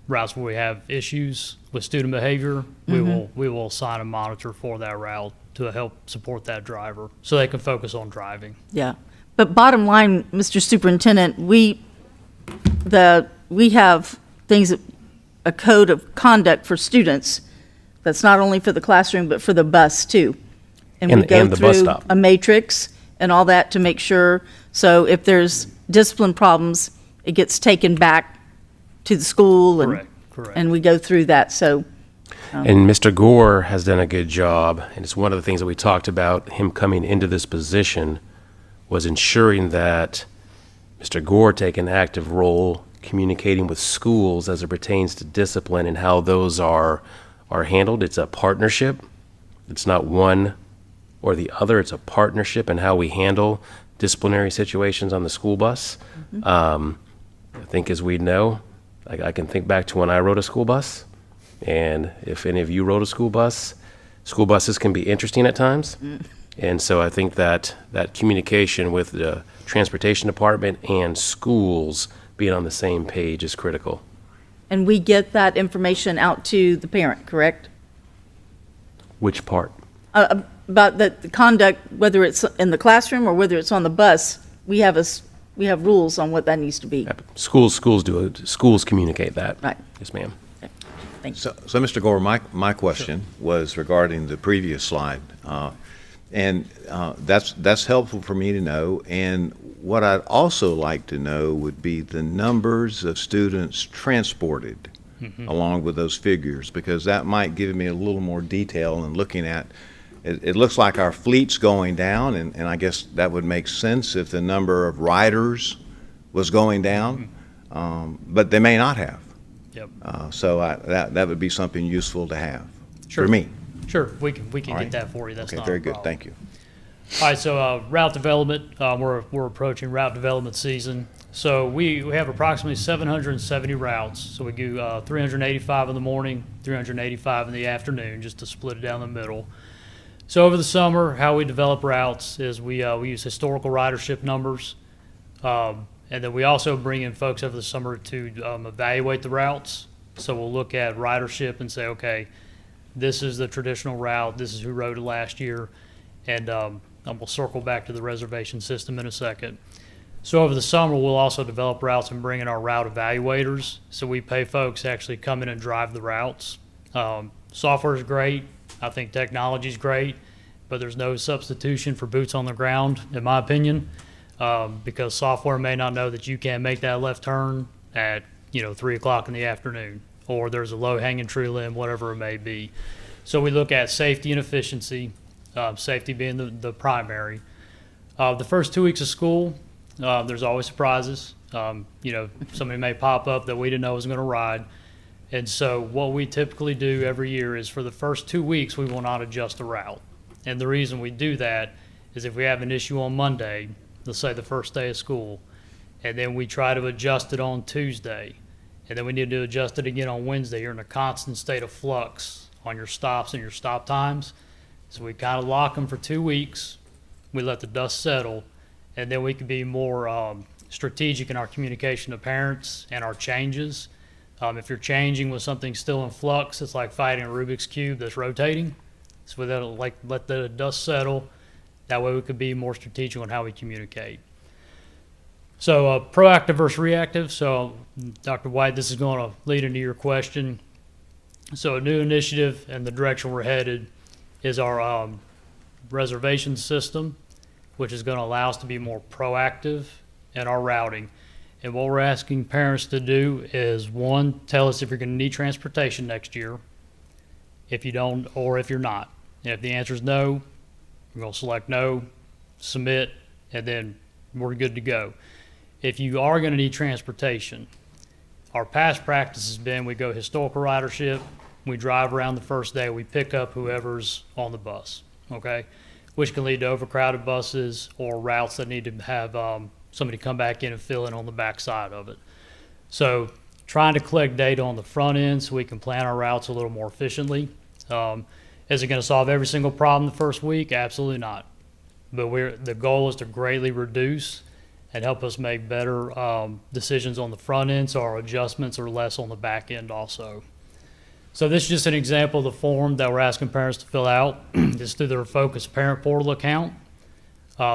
routes where we have issues with student behavior. Mm-hmm. We will assign a monitor for that route to help support that driver so they can focus on driving. Yeah. But bottom line, Mr. Superintendent, we have things, a code of conduct for students that's not only for the classroom, but for the bus too. And we go And the bus through stop. a matrix and all that to make sure, so if there's discipline problems, it gets taken back to the school and. Correct. And we go through that, so. And Mr. Gore has done a good job, and it's one of the things that we talked about, him coming into this position, was ensuring that Mr. Gore take an active role communicating with schools as it pertains to discipline and how those are handled. It's a partnership. It's not one or the other. It's a partnership in how we handle disciplinary situations on the school bus. I think, as we know, I can think back to when I rode a school bus, and if any of you rode a school bus, school buses can be interesting at times. And so I think that communication with the transportation department and schools being on the same page is critical. And we get that information out to the parent, correct? Which part? About the conduct, whether it's in the classroom or whether it's on the bus, we have rules on what that needs to be. Schools do it. Schools communicate that. Right. Yes, ma'am. Thank you. So Mr. Gore, my question was regarding the previous slide. That's helpful for me to know. And what I'd also like to know would be the numbers of students transported along with those figures, because that might give me a little more detail in looking at. It looks like our fleet's going down, and I guess that would make sense if the number of riders was going down, but they may not have. Yep. So that would be something useful to have Sure. for me. Sure, we can All get right. that for you. That's Okay, not very a good. problem. Thank you. All right, so route development, we're approaching route development season. So we have approximately 770 routes. So we do 385 in the morning, 385 in the afternoon, just to split it down the middle. So over the summer, how we develop routes is we use historical ridership numbers, and then we also bring in folks over the summer to evaluate the routes. So we'll look at ridership and say, okay, this is the traditional route, this is who rode it last year, and we'll circle back to the reservation system in a second. So over the summer, we'll also develop routes and bring in our route evaluators. So we pay folks to actually come in and drive the routes. Software is great. I think technology is great, but there's no substitution for boots on the ground, in my opinion. because software may not know that you can't make that left turn at 3 o'clock in the afternoon, or there's a low-hanging tree limb, whatever it may be. So we look at safety and efficiency, safety being the primary. The first 2 weeks of school, there's always surprises. Somebody may pop up that we didn't know was going to ride. And so what we typically do every year is for the first 2 weeks, we will not adjust the route. And the reason we do that is if we have an issue on Monday, let's say the first day of school, and then we try to adjust it on Tuesday, and then we need to adjust it again on Wednesday, you're in a constant state of flux on your stops and your stop times. So we kind of lock them for 2 weeks. We let the dust settle, and then we can be more strategic in our communication to parents and our changes. If you're changing with something still in flux, it's like fighting a Rubik's Cube that's rotating. So we let the dust settle. That way we could be more strategic on how we communicate. So proactive versus reactive. So Dr. White, this is going to lead into your question. So a new initiative and the direction we're headed is our reservation system, which is going to allow us to be more proactive in our routing. And what we're asking parents to do is, one, tell us if you're going to need transportation next year, if you don't, or if you're not. And if the answer is no, we're going to select no, submit, and then we're good to go. If you are going to need transportation, our past practice has been we go historical ridership, we drive around the first day, we pick up whoever's on the bus, okay? Which can lead to overcrowded buses or routes that need to have somebody come back in and fill in on the back side of it. So trying to collect data on the front end so we can plan our routes a little more efficiently. Is it going to solve every single problem the first week? Absolutely not. But the goal is to greatly reduce and help us make better decisions on the front end, so our adjustments are less on the back end also. So this is just an example of the form that we're asking parents to fill out. It's through their Focus Parent Portal account,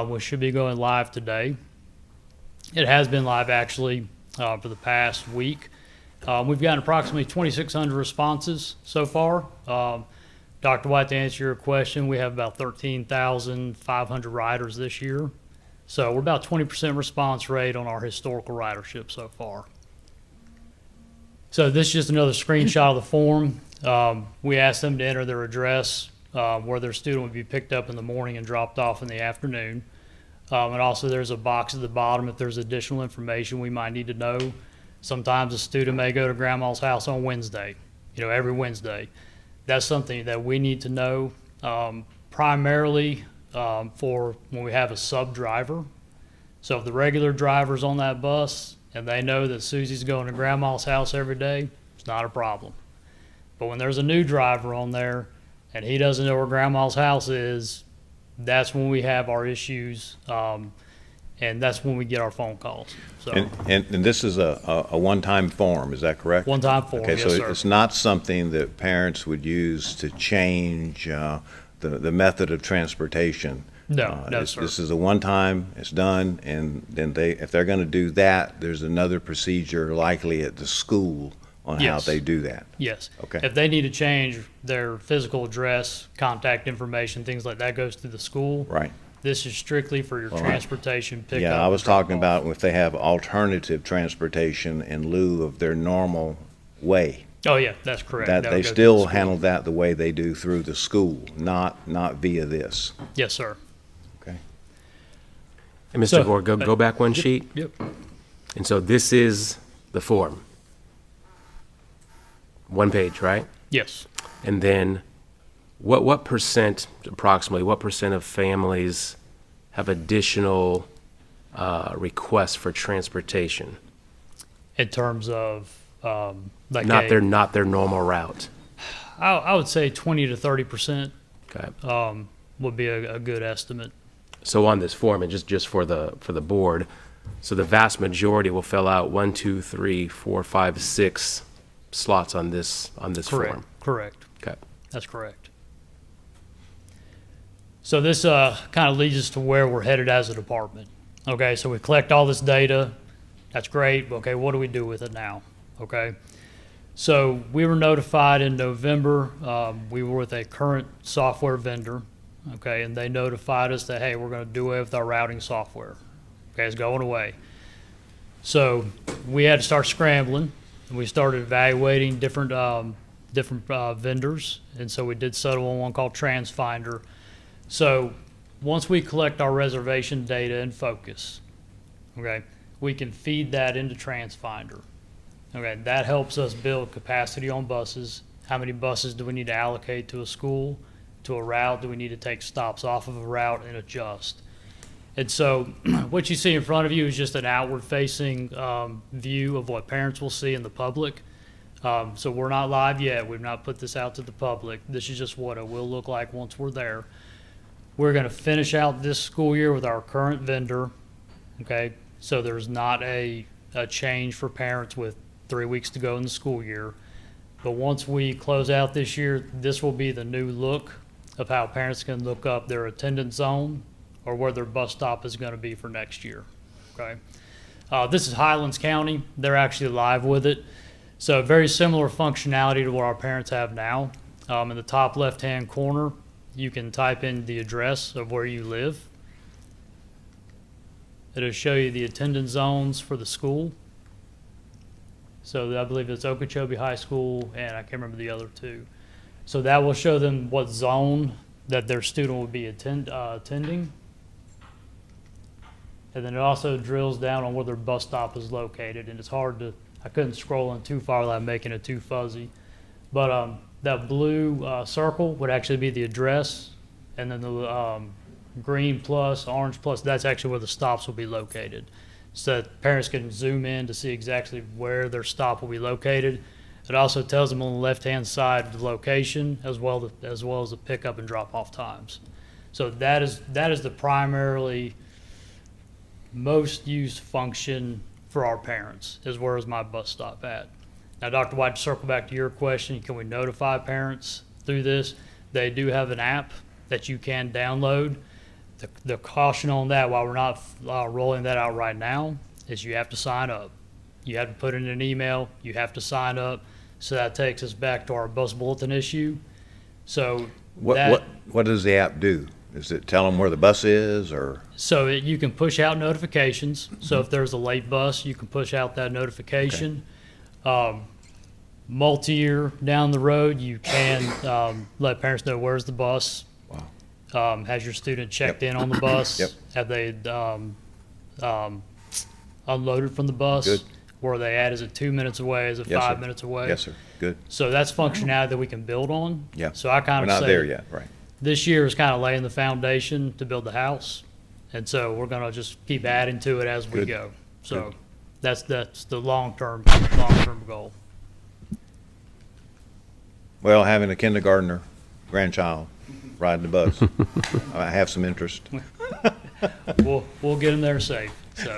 which should be going live today. It has been live actually for the past week. We've gotten approximately 2,600 responses so far. Dr. White, to answer your question, we have about 13,500 riders this year. So we're about 20% response rate on our historical ridership so far. So this is just another screenshot of the form. We asked them to enter their address, where their student would be picked up in the morning and dropped off in the afternoon. And also there's a box at the bottom if there's additional information we might need to know. Sometimes a student may go to grandma's house on Wednesday, every Wednesday. That's something that we need to know, primarily for when we have a sub-driver. So if the regular driver's on that bus and they know that Susie's going to grandma's house every day, it's not a problem. But when there's a new driver on there and he doesn't know where grandma's house is, that's when we have our issues, and that's when we get our phone calls. So, and this is a one-time form, is that correct? One-time form, okay, yes, so sir. It's not something that parents would use to change the method of transportation. No, no, sir. This is a one-time, it's done, and then if they're going to do that, there's another procedure likely at the school on how they do that. Yes. Okay. If they need to change their physical address, contact information, things like that goes through the school. Right. This is strictly for your transportation pickup. Yeah, I was talking about if they have alternative transportation in lieu of their normal way. Oh, yeah, that's correct. That That they would go through the still school. handle that the way they do through the school, not via this. Yes, sir. Okay. And Mr. So, Gore, go back one sheet. Yep. And so this is the form. One page, right? Yes. And then what percent, approximately, what percent of families have additional requests for transportation? In terms of like Not their normal route. I would say 20 to 30%. Okay. Would be a good estimate. So on this form, and just for the board, so the vast majority will fill out 1, 2, 3, 4, 5, 6 slots on this Correct. form. Correct. Okay. That's correct. So this kind of leads us to where we're headed as a department. Okay, so we collect all this data. That's great. Okay, what do we do with it now? Okay. So we were notified in November. We were with a current software vendor. Okay, and they notified us that, hey, we're going to do away with our routing software. Okay, it's going away. So we had to start scrambling, and we started evaluating different vendors, and so we did settle on one called TransFinder. So once we collect our reservation data and focus, okay, we can feed that into TransFinder. Okay, that helps us build capacity on buses. How many buses do we need to allocate to a school, to a route? Do we need to take stops off of a route and adjust? And so what you see in front of you is just an outward-facing view of what parents will see in the public. So we're not live yet. We've not put this out to the public. This is just what it will look like once we're there. We're going to finish out this school year with our current vendor, okay? So there's not a change for parents with 3 weeks to go in the school year. But once we close out this year, this will be the new look of how parents can look up their attendance zone or where their bus stop is going to be for next year, okay? This is Highlands County. They're actually live with it. So very similar functionality to what our parents have now. In the top left-hand corner, you can type in the address of where you live. It'll show you the attendance zones for the school. So I believe it's Okeechobee High School, and I can't remember the other two. So that will show them what zone that their student will be attending. And then it also drills down on where their bus stop is located, and it's hard to, I couldn't scroll in too far without making it too fuzzy. But that blue circle would actually be the address, and then the green plus, orange plus, that's actually where the stops will be located. So that parents can zoom in to see exactly where their stop will be located. It also tells them on the left-hand side the location as well as the pickup and drop-off times. So that is the primarily most used function for our parents, is where is my bus stop at. Now, Dr. White, to circle back to your question, can we notify parents through this? They do have an app that you can download. The caution on that, while we're not rolling that out right now, is you have to sign up. You have to put in an email. You have to sign up. So that takes us back to our bus bulletin issue. So What does the app do? Does it tell them where the bus is, or? So you can push out notifications. So if there's a late bus, you can push out that notification. Okay. Multi-year down the road, you can let parents know where's the bus. Wow. Has your student checked in on the bus? Yep. Have they unloaded from the bus? Good. Where are they at? Is it 2 minutes away? Is it Yes, 5 sir. minutes away? Yes, sir. Good. So that's functionality that we can build on. Yeah. So I kind of We're say not there yet, right? this year is kind of laying the foundation to build the house, and so we're going to just keep adding to it as we Good. go. So that's the long-term goal. Well, having a kindergartner grandchild riding the bus, I have some interest. We'll get them there safe. So,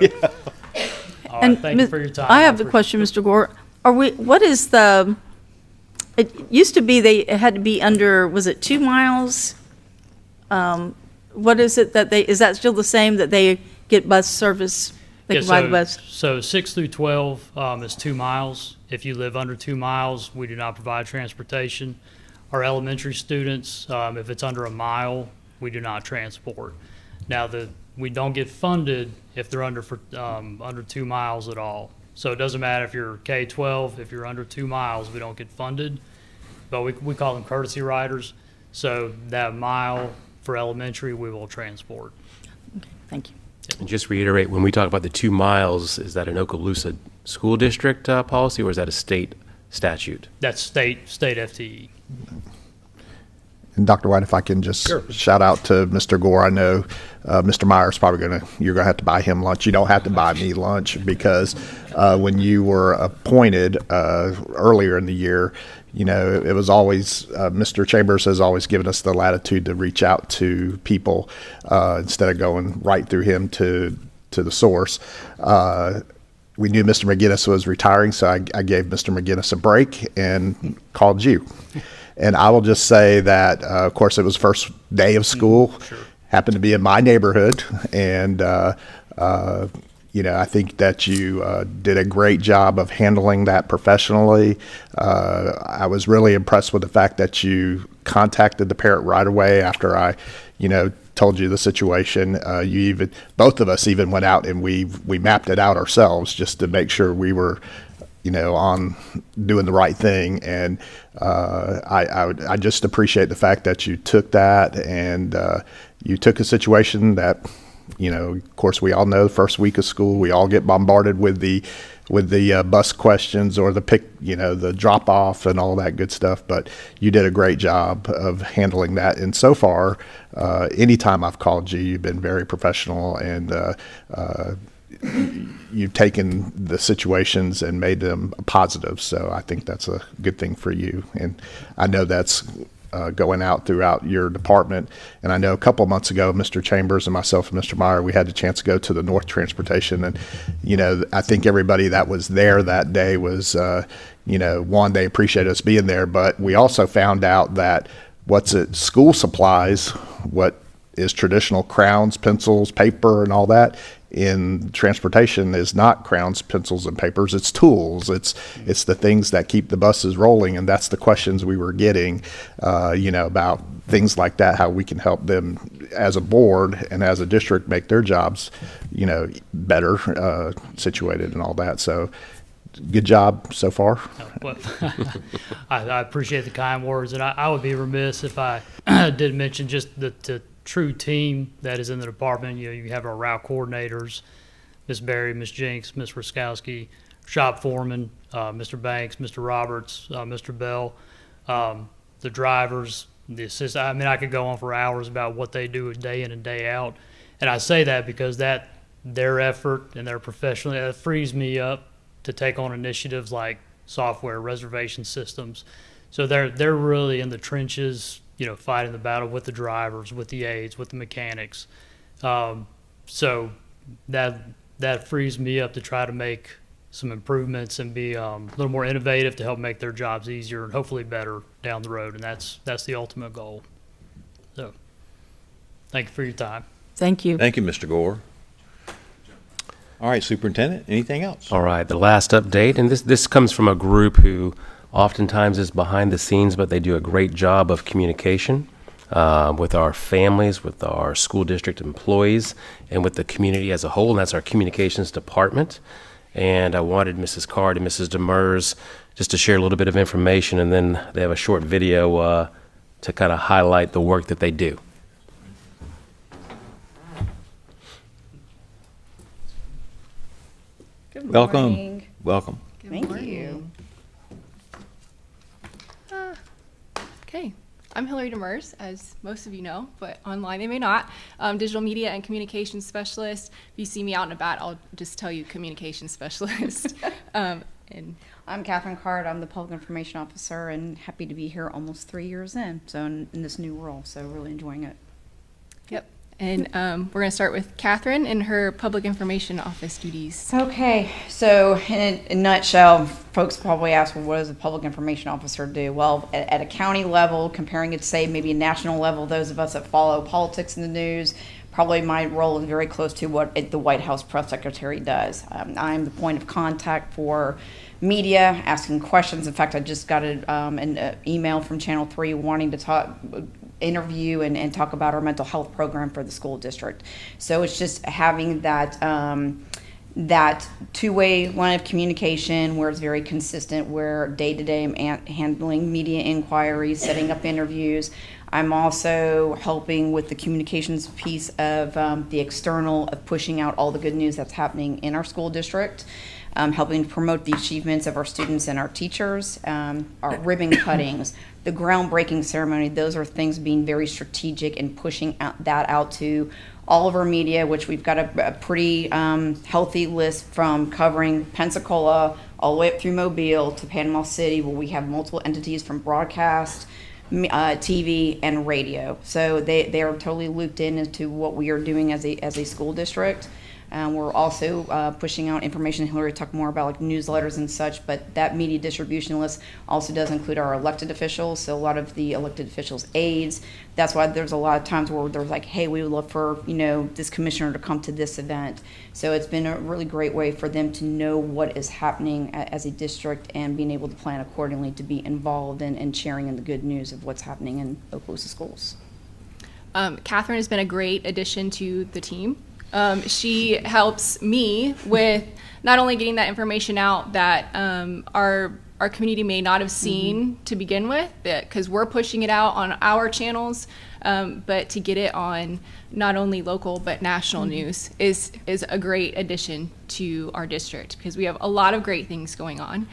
all And right, thank you for your time. I have a question, Mr. Gore. What is it used to be they had to be under, was it 2 miles? What is it is that still the same, that they get bus service? They Yeah, can ride the bus? So 6 through 12 is 2 miles. If you live under 2 miles, we do not provide transportation. Our elementary students, if it's under 1 mile, we do not transport. Now, we don't get funded if they're under 2 miles at all. So it doesn't matter if you're K-12, if you're under 2 miles, we don't get funded. But we call them courtesy riders. So that mile for elementary, we will transport. Okay, thank you. And just reiterate, when we talk about the 2 miles, is that an Okaloosa school district policy, or is that a state statute? That's state FTE. And Dr. White, if I can just shout out to Mr. Gore. I know Mr. Myers probably you're going to have to buy him lunch. You don't have to buy me lunch, because when you were appointed earlier in the year, you know, it was always, Mr. Chambers has always given us the latitude to reach out to people instead of going right through him to the source. We knew Mr. McGinnis was retiring, so I gave Mr. McGinnis a break and called you. And I will just say that, of course, it was first day of school, happened to be in my neighborhood, and you know, I think that you did a great job of handling that professionally. I was really impressed with the fact that you contacted the parent right away after I, you know, told you the situation. Both of us even went out and we mapped it out ourselves just to make sure we were, on doing the right thing. And I just appreciate the fact that you took that and you took a situation that, of course, we all know the first week of school, we all get bombarded with the bus questions or the drop off and all that good stuff. But you did a great job of handling that. And so far, anytime I've called you, you've been very professional, and you've taken the situations and made them positive. So I think that's a good thing for you. And I know that's going out throughout your department. And I know a couple of months ago, Mr. Chambers and myself and Mr. Meyer, we had the chance to go to the North Transportation. And, I think everybody that was there that day was, one, they appreciated us being there, but we also found out that what's at school supplies, what is traditional crowns, pencils, paper, and all that, in transportation is not crowns, pencils, and papers. It's tools. It's the things that keep the buses rolling, and that's the questions we were getting, about things like that, how we can help them as a board and as a district make their jobs, better situated and all that. So good job so far. Well, I appreciate the kind words, and I would be remiss if I didn't mention just the true team that is in the department. You have our route coordinators, Miss Berry, Miss Jinks, Miss Ruskowski, shop foreman, Mr. Banks, Mr. Roberts, Mr. Bell, the drivers, the assistant. I mean, I could go on for hours about what they do day in and day out. And I say that because their effort and their professionalism, that frees me up to take on initiatives like software, reservation systems. So they're really in the trenches, fighting the battle with the drivers, with the aides, with the mechanics. So that frees me up to try to make some improvements and be a little more innovative to help make their jobs easier and hopefully better down the road. And that's the ultimate goal. So thank you for your time. Thank you. Thank you, Mr. Gore. All right, Superintendent, anything else? All right, the last update, and this comes from a group who oftentimes is behind the scenes, but they do a great job of communication with our families, with our school district employees, and with the community as a whole, and that's our communications department. And I wanted Mrs. Card and Mrs. Demers just to share a little bit of information, and then they have a short video to kind of highlight the work that they do. Good Welcome. morning. Welcome. Thank you. Okay, I'm Hillary Demers, as most of you know, but online they may not. Digital media and communications specialist. If you see me out and about, I'll just tell you communications specialist. And I'm Catherine Card. I'm the public information officer, and happy to be here almost 3 years in, so in this new role, so really enjoying it. yep. And we're going to start with Catherine and her public information office duties. Okay, so in a nutshell, folks probably ask, well, what does a public information officer do? Well, at a county level, comparing it to, say, maybe a national level, those of us that follow politics in the news, probably my role is very close to what the White House press secretary does. I'm the point of contact for media, asking questions. In fact, I just got an email from Channel 3 wanting to interview and talk about our mental health program for the school district. So it's just having that that two-way line of communication where it's very consistent, where day-to-day I'm handling media inquiries, setting up interviews. I'm also helping with the communications piece of the external, of pushing out all the good news that's happening in our school district. Helping to promote the achievements of our students and our teachers, our ribbon cuttings, the groundbreaking ceremony. Those are things being very strategic and pushing that out to all of our media, which we've got a pretty healthy list from covering Pensacola all the way up through Mobile to Panama City, where we have multiple entities from broadcast, TV, and radio. So they are totally looped into what we are doing as a school district. We're also pushing out information. Hillary talked more about like newsletters and such, but that media distribution list also does include our elected officials. So a lot of the elected officials' aides. That's why there's a lot of times where there's like, hey, we would love for this commissioner to come to this event. So it's been a really great way for them to know what is happening as a district and being able to plan accordingly to be involved in sharing in the good news of what's happening in Okaloosa schools. Catherine has been a great addition to the team. She helps me with not only getting that information out that our community may not have seen to begin with, because we're pushing it out on our channels, but to get it on not only local but national news is a great addition to our district, because we have a lot of great things going on.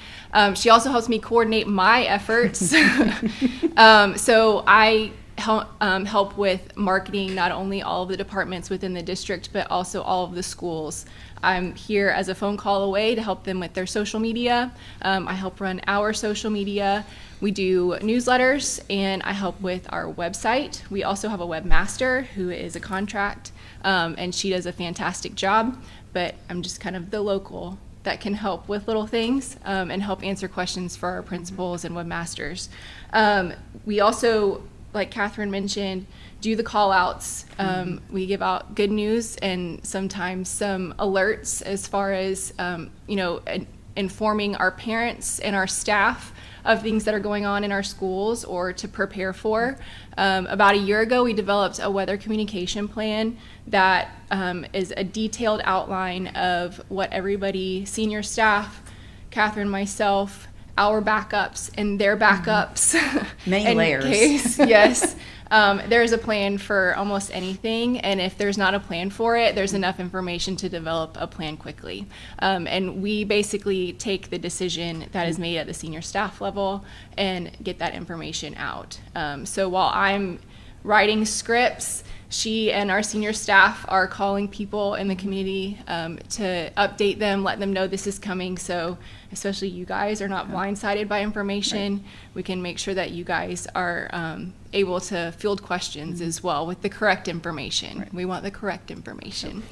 She also helps me coordinate my efforts. So I help with marketing not only all of the departments within the district, but also all of the schools. I'm here as a phone call away to help them with their social media. I help run our social media. We do newsletters, and I help with our website. We also have a webmaster who is a contract, and she does a fantastic job, but I'm just kind of the local that can help with little things and help answer questions for our principals and webmasters. We also, like Catherine mentioned, do the call outs. We give out good news and sometimes some alerts as far as, informing our parents and our staff of things that are going on in our schools or to prepare for. About a year ago, we developed a weather communication plan that is a detailed outline of what everybody, senior staff, Catherine, myself, our backups and their backups. Many layers. Case, yes. There's a plan for almost anything, and if there's not a plan for it, there's enough information to develop a plan quickly. And we basically take the decision that is made at the senior staff level and get that information out. So while I'm writing scripts, she and our senior staff are calling people in the community to update them, let them know this is coming, so especially you guys are not blindsided by information. Right. We can make sure that you guys are able to field questions as well with the correct information. Right. We want the correct information.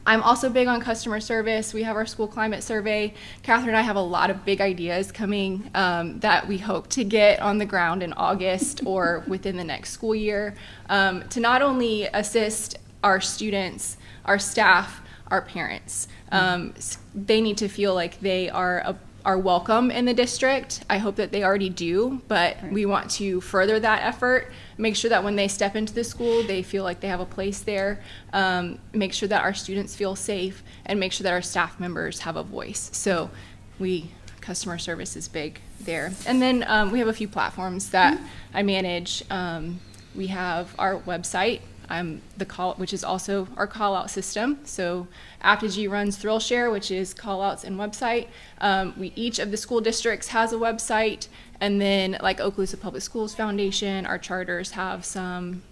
I'm also big on customer service. We have our school climate survey. Catherine and I have a lot of big ideas coming that we hope to get on the ground in August or within the next school year to not only assist our students, our staff, our parents. They need to feel like they are welcome in the district. I hope that they already do, but we want to further that effort, make sure that when they step into the school, they feel like they have a place there, make sure that our students feel safe, and make sure that our staff members have a voice. So customer service is big there. And then we have a few platforms that I manage. We have our website, which is also our call out system. So Apogee runs ThrillShare, which is call outs and website. Each of the school districts has a website, and then like Okaloosa Public Schools Foundation, our charters have some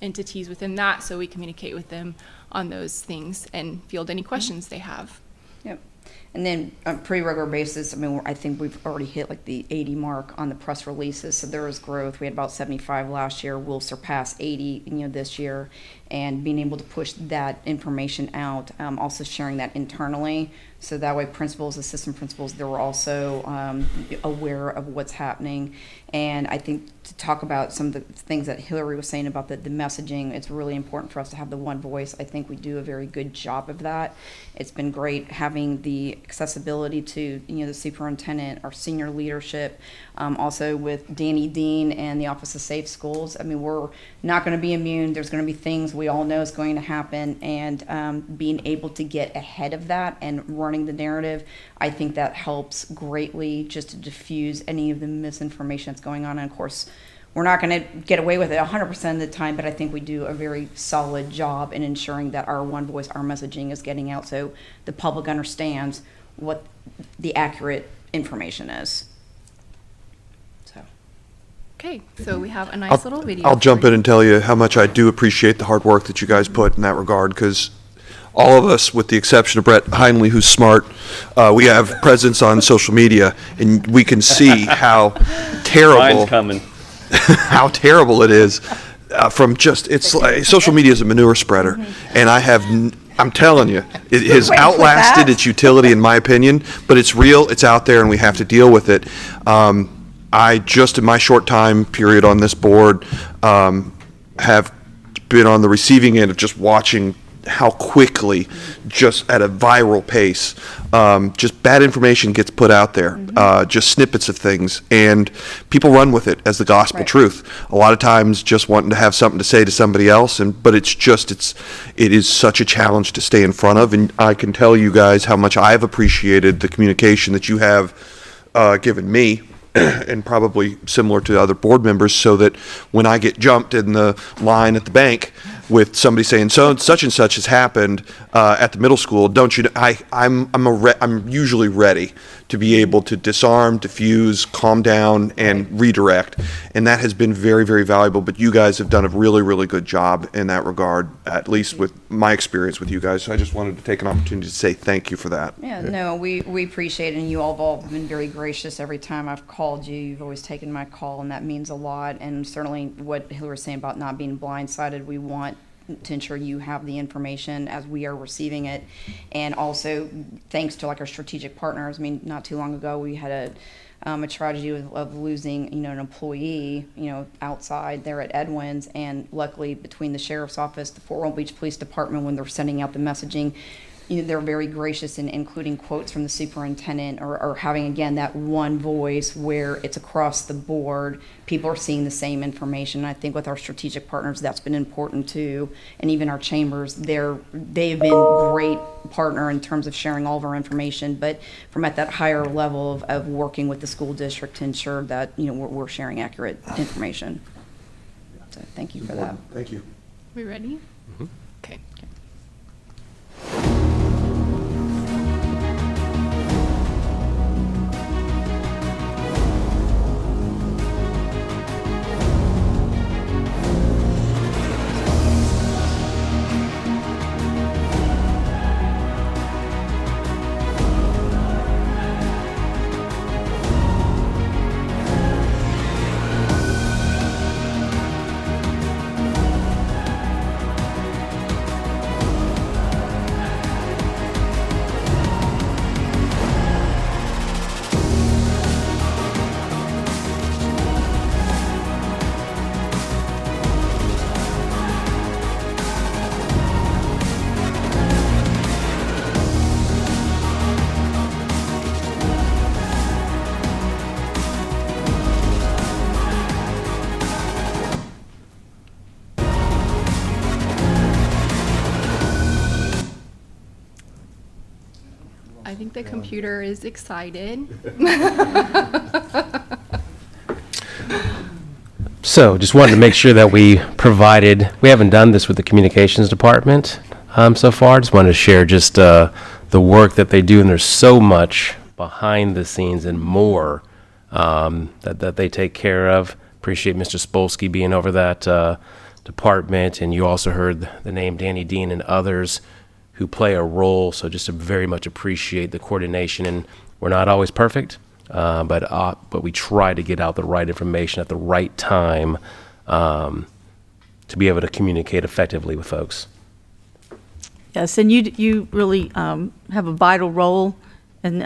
entities within that, so we communicate with them on those things and field any questions they have. Yep. And then on a pretty regular basis, I think we've already hit like the 80 mark on the press releases, so there is growth. We had about 75 last year. We'll surpass 80, this year, and being able to push that information out, also sharing that internally, so that way principals, assistant principals, they're also aware of what's happening. And I think to talk about some of the things that Hillary was saying about the messaging, it's really important for us to have the one voice. I think we do a very good job of that. It's been great having the accessibility to the superintendent, our senior leadership, also with Danny Dean and the Office of Safe Schools. We're not going to be immune. There's going to be things we all know is going to happen, and being able to get ahead of that and running the narrative, I think that helps greatly just to diffuse any of the misinformation that's going on. And of course, we're not going to get away with it 100% of the time, but I think we do a very solid job in ensuring that our one voice, our messaging is getting out so the public understands what the accurate information is. Okay, so we have a nice little video. I'll jump in and tell you how much I do appreciate the hard work that you guys put in that regard, because all of us, with the exception of Brett Heinley, who's smart, we have presence on social media, and we can see how terrible. Mine's coming. How terrible it is from just, it's like, social media is a manure spreader, and I'm telling you, it has outlasted its utility in my opinion, but it's real, it's out there, and we have to deal with it. I just, in my short time period on this board, have been on the receiving end of just watching how quickly, just at a viral pace, just bad information gets put out there, just snippets of things, and people run with it as the gospel truth. A lot of times just wanting to have something to say to somebody else, but it is such a challenge to stay in front of, and I can tell you guys how much I've appreciated the communication that you have given me, and probably similar to other board members, so that when I get jumped in the line at the bank with somebody saying such and such has happened at the middle school, don't you know, I'm usually ready to be able to disarm, diffuse, calm down, and redirect, and that has been very, very valuable. But you guys have done a really, really good job in that regard, at least with my experience with you guys. So I just wanted to take an opportunity to say thank you for that. Yeah, no, we appreciate it, and you all have all been very gracious every time I've called you. You've always taken my call, and that means a lot. And certainly what Hillary was saying about not being blindsided, we want to ensure you have the information as we are receiving it. And also thanks to like our strategic partners. I mean, not too long ago we had a tragedy of losing, you know, an employee, you know, outside there at Edwin's, and luckily between the sheriff's office, the Fort Walton Beach Police Department, when they're sending out the messaging, you know, they're very gracious in including quotes from the superintendent, or having, again, that one voice where it's across the board. People are seeing the same information. I think with our strategic partners, that's been important too. And even our chambers, they've been a great partner in terms of sharing all of our information, but from at that higher level of working with the school district to ensure that, you know, we're sharing accurate information. So thank you for that. Thank you. We ready? Okay. I think the computer is excited. So just wanted to make sure that we haven't done this with the communications department so far. Just wanted to share just the work that they do, and there's so much behind the scenes and more that they take care of. Appreciate Mr. Spolsky being over that department, and you also heard the name Danny Dean and others who play a role. So just to very much appreciate the coordination, and we're not always perfect, but we try to get out the right information at the right time to be able to communicate effectively with folks. Yes, and you really have a vital role, and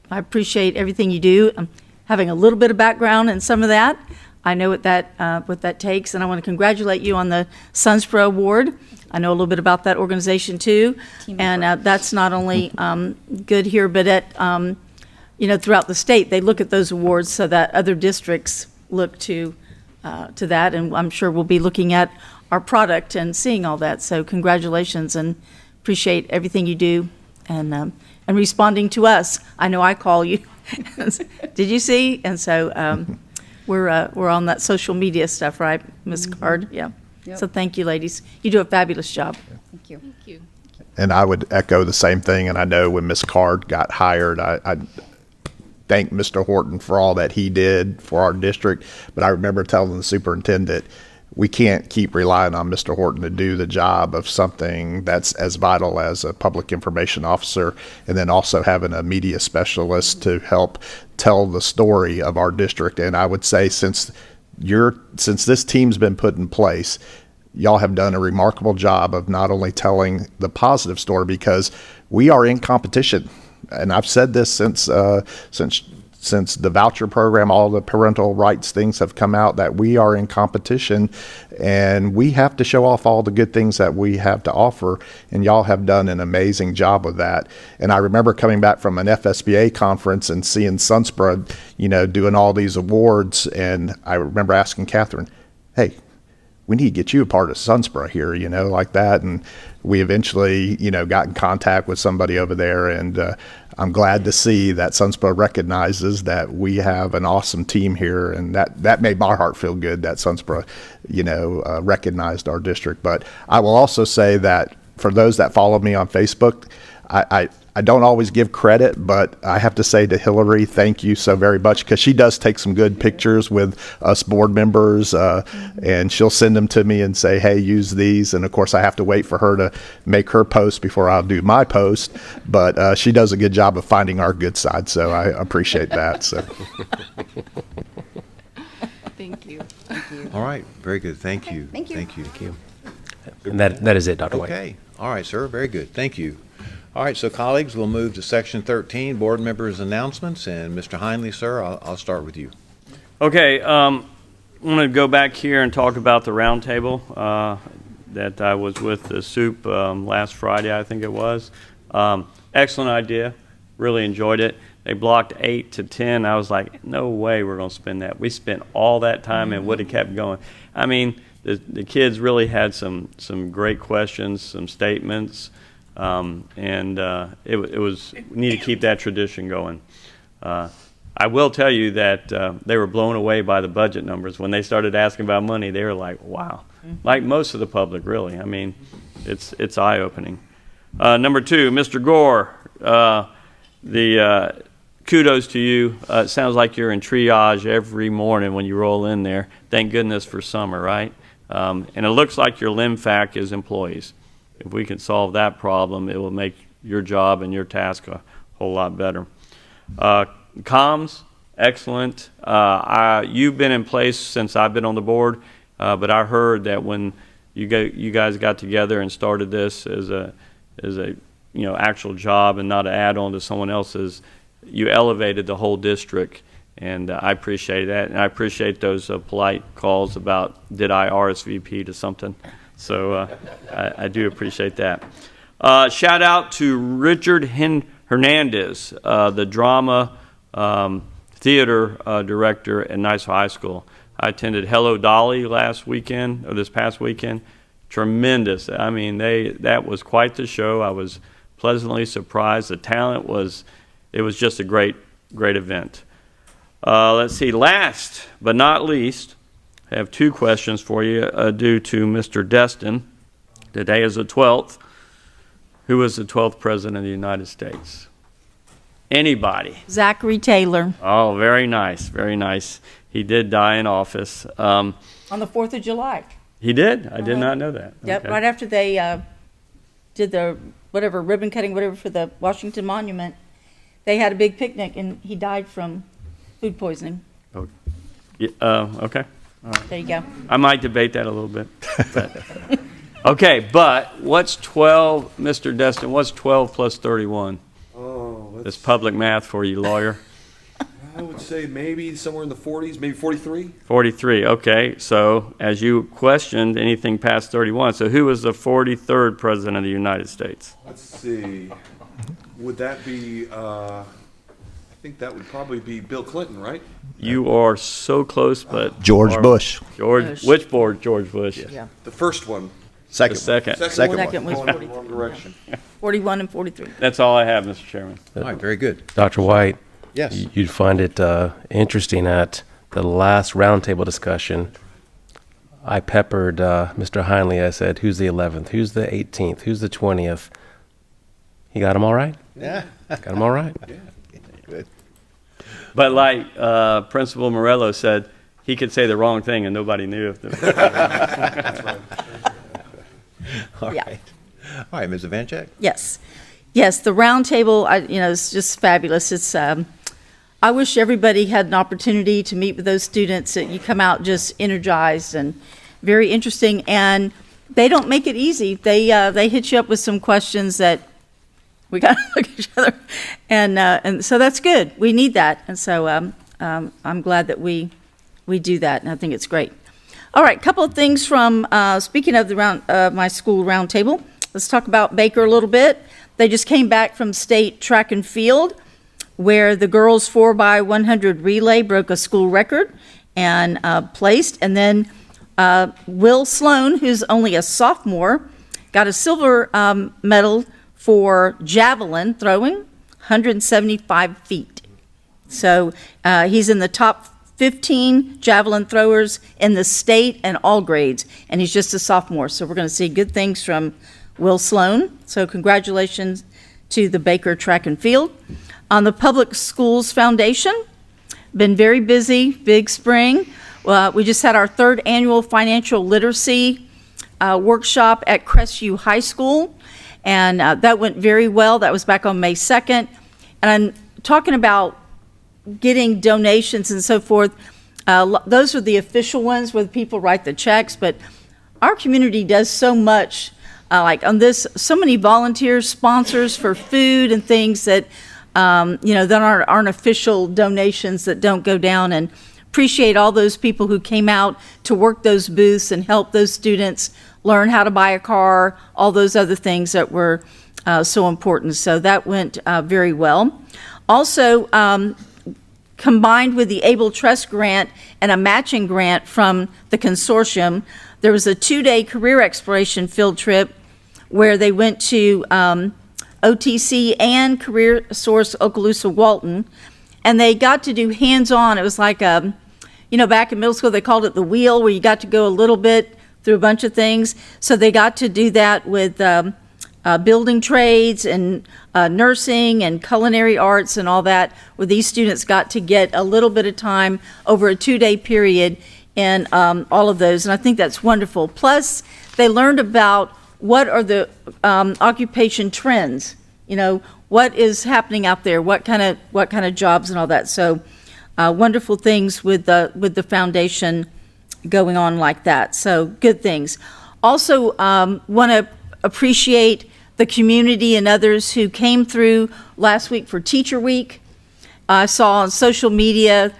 I appreciate everything you do. Having a little bit of background in some of that, I know what that takes, and I want to congratulate you on the Sunspro Award. I know a little bit about that organization too, and that's not only good here, but at throughout the state, they look at those awards so that other districts look to that, and I'm sure we'll be looking at our product and seeing all that. So congratulations, and appreciate everything you do, and responding to us. I know I call you. Did you see? And so we're on that social media stuff, right, Ms. Card? Yeah. Yep. So thank you, ladies. You do a fabulous job. Thank you. Thank you. And I would echo the same thing. And I know when Ms. Card got hired, I thank Mr. Horton for all that he did for our district. But I remember telling the superintendent, we can't keep relying on Mr. Horton to do the job of something that's as vital as a public information officer, and then also having a media specialist to help tell the story of our district. And I would say since this team's been put in place, y'all have done a remarkable job of not only telling the positive story, because we are in competition. And I've said this since since the voucher program, all the parental rights things have come out, that we are in competition and we have to show off all the good things that we have to offer. And y'all have done an amazing job with that. And I remember coming back from an FSBA conference and seeing Sunspra, doing all these awards. And I remember asking Catherine, hey, we need to get you a part of Sunspra here, like that. And we eventually, got in contact with somebody over there. And I'm glad to see that Sunspra recognizes that we have an awesome team here. And that made my heart feel good that Sunspra, recognized our district. But I will also say that for those that follow me on Facebook, I don't always give credit, but I have to say to Hillary, thank you so very much, because she does take some good pictures with us board members, and she'll send them to me and say, hey, use these. And of course, I have to wait for her to make her post before I'll do my post, but she does a good job of finding our good side, so I appreciate that. So. Thank you. All right, very good. Thank you. Thank you. Thank you. Thank you. And that is it, Dr. White. Okay. All right, sir. Very good. Thank you. All right, so colleagues, we'll move to section 13, board members' announcements. And Mr. Heinley, sir, I'll start with you. Okay, I'm going to go back here and talk about the roundtable that I was with the SOUP last Friday, I think it was. Excellent idea. Really enjoyed it. They blocked 8 to 10. I was like, no way we're going to spend that. We spent all that time and would have kept going. I mean, the kids really had some great questions, some statements. It was we need to keep that tradition going. I will tell you that they were blown away by the budget numbers. When they started asking about money, they were like, wow. Like most of the public, really. I mean, it's eye-opening. Number 2, Mr. Gore, kudos to you. It sounds like you're in triage every morning when you roll in there. Thank goodness for summer, right? And it looks like your LIMFAC is employees. If we can solve that problem, it will make your job and your task a whole lot better. Comms, excellent. You've been in place since I've been on the board, but I heard that when you guys got together and started this as a actual job and not an add-on to someone else's, you elevated the whole district, and I appreciate that. And I appreciate those polite calls about did I RSVP to something. So I do appreciate that. Shout out to Richard Hernandez, the drama theater director at Niceville High School. I attended Hello Dolly this past weekend. Tremendous. I mean, that was quite the show. I was pleasantly surprised. The talent was just a great event. Let's see, last but not least, I have 2 questions for you due to Mr. Destin. Today is the 12th. Who was the 12th president of the United States? Anybody? Zachary Taylor. Oh, very nice, very nice. He did die in office. On the 4th of July. He did? I did not know that. Yep, Okay. right after they did the ribbon cutting, for the Washington Monument, they had a big picnic and he died from food poisoning. Oh, yeah, okay. There you go. I might debate that a little bit. Okay, but what's 12, Mr. Destin, what's 12 plus 31? Oh, This public math for you, lawyer. I would say maybe somewhere in the 40s, maybe 43. 43, okay. So as you questioned, anything past 31. So who was the 43rd president of the United States? Let's see. Would that be, I think that would probably be Bill Clinton, right? You are so close, but... George Bush. Which board, George Bush? Yeah. The first one. The second. Second was Going in the wrong direction. 41 and 43. That's all I have, Mr. Chairman. All right, very good. Dr. White, Yes. you'd find it interesting at the last roundtable discussion, I peppered Mr. Heinley. I said, who's the 11th? Who's the 18th? Who's the 20th? He got them all right? Yeah. Got them all right? Yeah. Good. But like Principal Morello said, he could say the wrong thing and nobody knew if That's right. All Yeah. right. All right, Ms. Ivanchek. Yes. Yes, the roundtable, it's just fabulous. It's I wish everybody had an opportunity to meet with those students that you come out just energized and very interesting, and they don't make it easy. They hit you up with some questions that We got to look at each other. And so that's good. We need that. And so I'm glad that we do that, and I think it's great. All right, couple of things from, speaking of the my school roundtable, let's talk about Baker a little bit. They just came back from state track and field, where the girls 4x100 relay broke a school record and placed. And then Will Sloan, who's only a sophomore, got a silver medal for javelin throwing, 175 feet. So he's in the top 15 javelin throwers in the state and all grades, and he's just a sophomore. So we're going to see good things from Will Sloan. So congratulations to the Baker Track and Field. On the Public Schools Foundation, been very busy, big spring. We just had our 3rd annual financial literacy workshop at Crestview High School, and that went very well. That was back on May 2nd. And I'm talking about getting donations and so forth. Those are the official ones where people write the checks, but our community does so much, like on this, so many volunteers, sponsors for food and things that, that aren't official donations that don't go down, and appreciate all those people who came out to work those booths and help those students learn how to buy a car, all those other things that were so important. So that went very well. Also, combined with the Able Trust grant and a matching grant from the consortium, there was a 2-day career exploration field trip where they went to OTC and Career Source Okaloosa Walton, and they got to do hands-on. It was like, back in middle school, they called it the wheel, where you got to go a little bit through a bunch of things. So they got to do that with building trades and nursing and culinary arts and all that, where these students got to get a little bit of time over a 2-day period in all of those. And I think that's wonderful. Plus, they learned about what are the occupation trends, what is happening out there, what kind of jobs and all that. So wonderful things with the foundation going on like that. So good things. Also want to appreciate the community and others who came through last week for Teacher Week. I saw on social media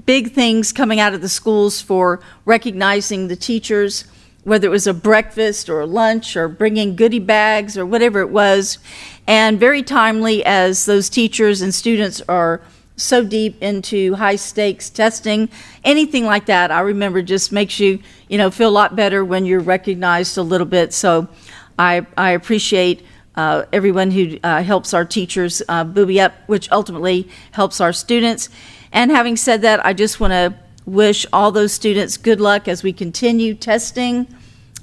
big things coming out of the schools for recognizing the teachers, whether it was a breakfast or a lunch or bringing goodie bags or whatever it was. And very timely, as those teachers and students are so deep into high stakes testing, anything like that, I remember just makes you, feel a lot better when you're recognized a little bit. So I appreciate everyone who helps our teachers booby up, which ultimately helps our students. And having said that, I just want to wish all those students good luck as we continue testing.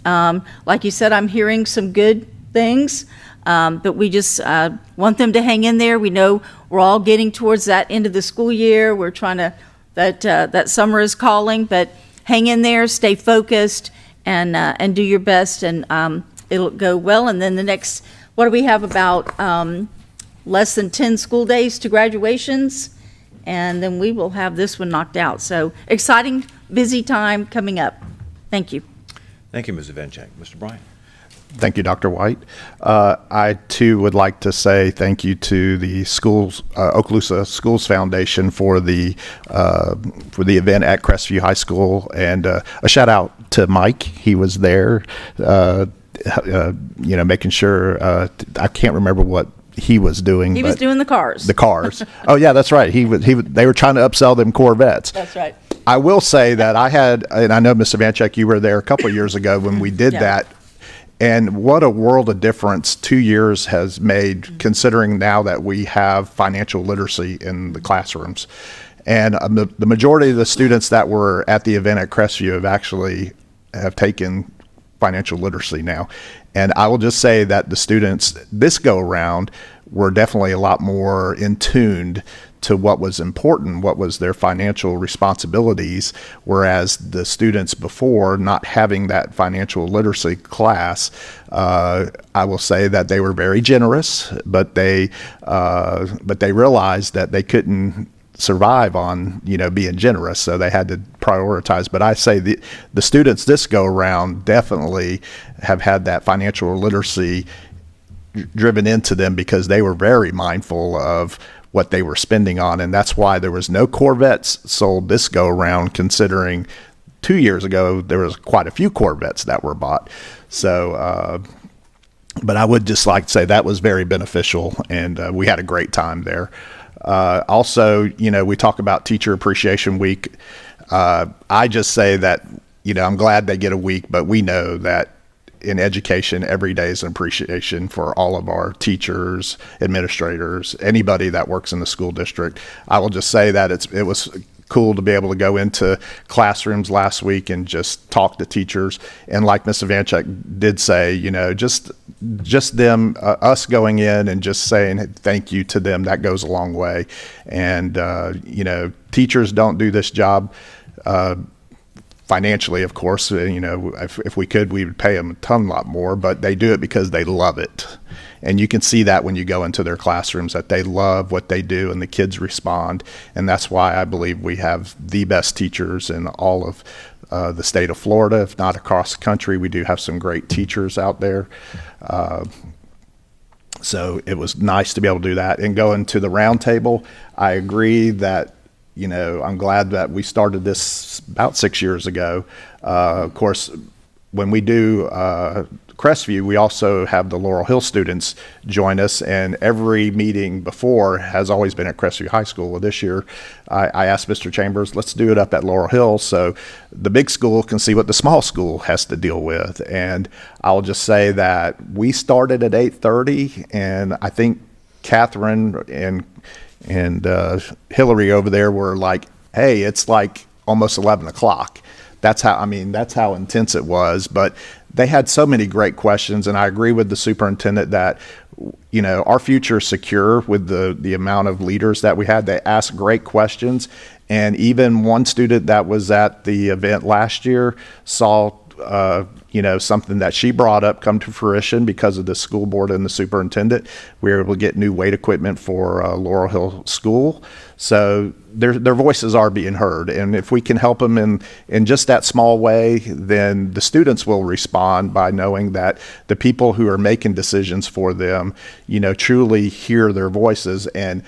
Like you said, I'm hearing some good things, but we just want them to hang in there. We know we're all getting towards that end of the school year. We're trying to, that summer is calling, but hang in there, stay focused, and do your best, and it'll go well. And then the next, what do we have, about less than 10 school days to graduations? And then we will have this one knocked out. So exciting, busy time coming up. Thank you. Thank you, Ms. Evanchek. Mr. Bryant. Thank you, Dr. White. I, too, would like to say thank you to the schools, Okaloosa Schools Foundation for the event at Crestview High School, and a shout out to Mike. He was there, making sure, I can't remember what he was doing. He was doing the cars. The cars. Oh, yeah, that's right. They were trying to upsell them Corvettes. That's right. I will say that I had, and I know, Ms. Evanchek, you were there a couple of years ago when we did that. And what a world of difference 2 years has made, considering now that we have financial literacy in the classrooms. And the majority of the students that were at the event at Crestview have taken financial literacy now. And I will just say that the students this go around were definitely a lot more in tuned to what was important, what was their financial responsibilities, whereas the students before, not having that financial literacy class, I will say that they were very generous, but they realized that they couldn't survive on being generous, so they had to prioritize. But I say the students this go around definitely have had that financial literacy driven into them because they were very mindful of what they were spending on, and that's why there was no Corvettes sold this go around, considering 2 years ago there was quite a few Corvettes that were bought. So but I would just like to say that was very beneficial, and we had a great time there. Also, we talk about Teacher Appreciation Week. I just say that, I'm glad they get a week, but we know that in education, every day is an appreciation for all of our teachers, administrators, anybody that works in the school district. I will just say that it was cool to be able to go into classrooms last week and just talk to teachers. And like Ms. Ivanchuk did say, just them, us going in and just saying thank you to them, that goes a long way. And, teachers don't do this job financially, of course. If we could, we would pay them a lot more, but they do it because they love it. And you can see that when you go into their classrooms, that they love what they do and the kids respond. And that's why I believe we have the best teachers in all of the state of Florida, if not across the country. We do have some great teachers out there. So it was nice to be able to do that. And going to the round table, I agree that, I'm glad that we started this about 6 years ago. Of course, when we do Crestview, we also have the Laurel Hill students join us, and every meeting before has always been at Crestview High School. Well, this year, I asked Mr. Chambers, let's do it up at Laurel Hill so the big school can see what the small school has to deal with. And I'll just say that we started at 8:30, and I think Catherine and Hillary over there were like, hey, it's like almost 11 o'clock. That's how intense it was. But they had so many great questions, and I agree with the superintendent that, our future is secure with the amount of leaders that we had. They asked great questions, and even one student that was at the event last year saw something that she brought up come to fruition because of the school board and the superintendent. We were able to get new weight equipment for Laurel Hill School. So their voices are being heard. And if we can help them in just that small way, then the students will respond by knowing that the people who are making decisions for them, truly hear their voices. And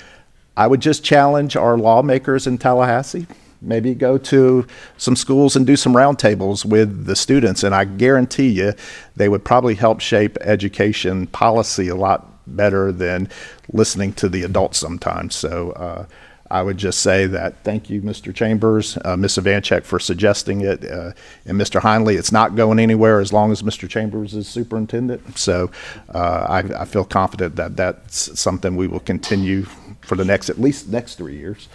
I would just challenge our lawmakers in Tallahassee, maybe go to some schools and do some roundtables with the students, and I guarantee you they would probably help shape education policy a lot better than listening to the adults sometimes. So I would just say that thank you, Mr. Chambers, Ms. Ivanchuk, for suggesting it, and Mr. Heinley. It's not going anywhere as long as Mr. Chambers is superintendent. So I feel confident that that's something we will continue for at least next 3 years.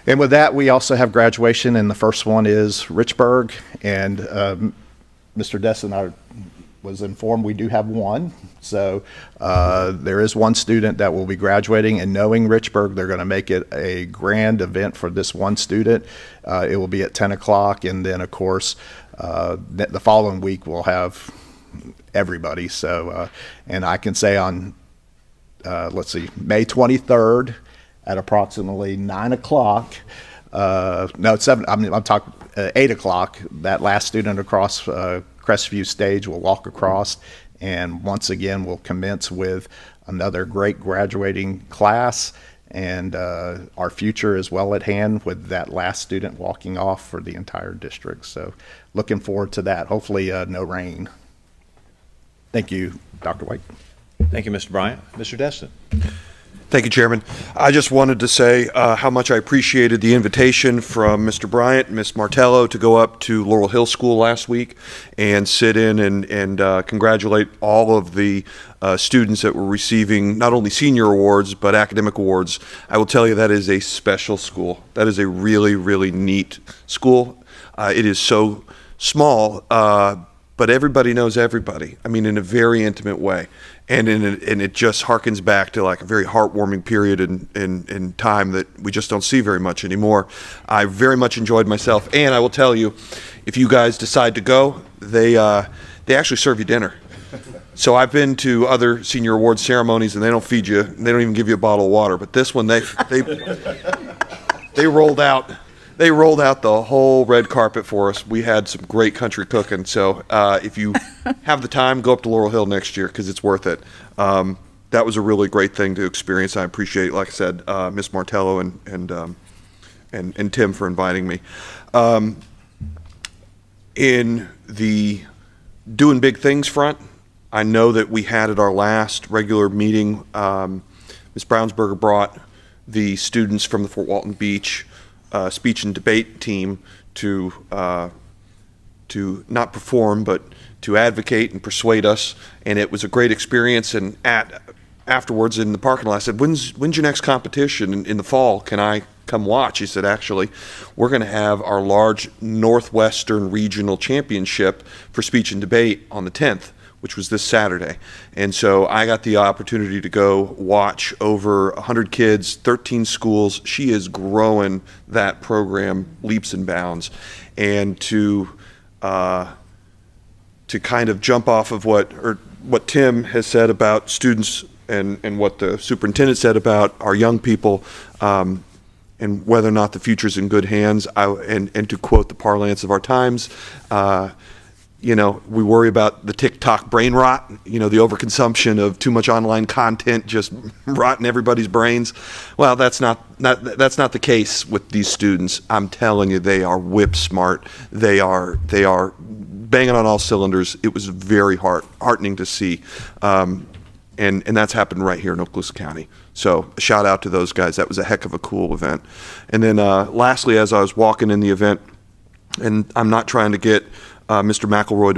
And with that, we also have graduation, and the first one is Richburg. And Mr. Desson, I was informed we do have one. So there is one student that will be graduating, and knowing Richburg, they're going to make it a grand event for this one student. It will be at 10 o'clock, and then, of course, the following week we'll have everybody. So, and I can say on, May 23rd, at approximately 9 o'clock, no, it's 7, I'm talking 8 o'clock, that last student across Crestview stage will walk across, and once again we'll commence with another great graduating class, and our future is well at hand with that last student walking off for the entire district. So looking forward to that. Hopefully no rain. Thank you, Dr. White. Thank you, Mr. Bryant. Mr. Destin. Thank you, Chairman. I just wanted to say how much I appreciated the invitation from Mr. Bryant and Ms. Martello to go up to Laurel Hill School last week and sit in and congratulate all of the students that were receiving not only senior awards but academic awards. I will tell you that is a special school. That is a really, really neat school. It is so small, but everybody knows everybody. I mean, in a very intimate way. And it just harkens back to like a very heartwarming period in time that we just don't see very much anymore. I very much enjoyed myself, and I will tell you, if you guys decide to go, they actually serve you dinner. So I've been to other senior awards ceremonies, and they don't feed you. They don't even give you a bottle of water. But this one, they rolled out they rolled out the whole red carpet for us. We had some great country cooking. So if you have the time, go up to Laurel Hill next year because it's worth it. That was a really great thing to experience. I appreciate, like I said, Miss Martello and Tim for inviting me. In the doing big things front, I know that we had at our last regular meeting, Ms. Brownsberger brought the students from the Fort Walton Beach speech and debate team to not perform, but to advocate and persuade us, and it was a great experience. And afterwards in the parking lot, I said, when's your next competition in the fall? Can I come watch? He said, actually, we're going to have our large Northwestern Regional Championship for speech and debate on the 10th, which was this Saturday. And so I got the opportunity to go watch over 100 kids, 13 schools. She is growing that program leaps and bounds. And to kind of jump off of what Tim has said about students and what the superintendent said about our young people, and whether or not the future's in good hands, and to quote the parlance of our times, we worry about the TikTok brain rot, the overconsumption of too much online content just rotting everybody's brains. Well, that's not the case with these students. I'm telling you, they are whip smart. They are banging on all cylinders. It was very heartening to see. And that's happened right here in Okaloosa County. So a shout out to those guys. That was a heck of a cool event. And then lastly, as I was walking in the event, and I'm not trying to get Mr. McElroy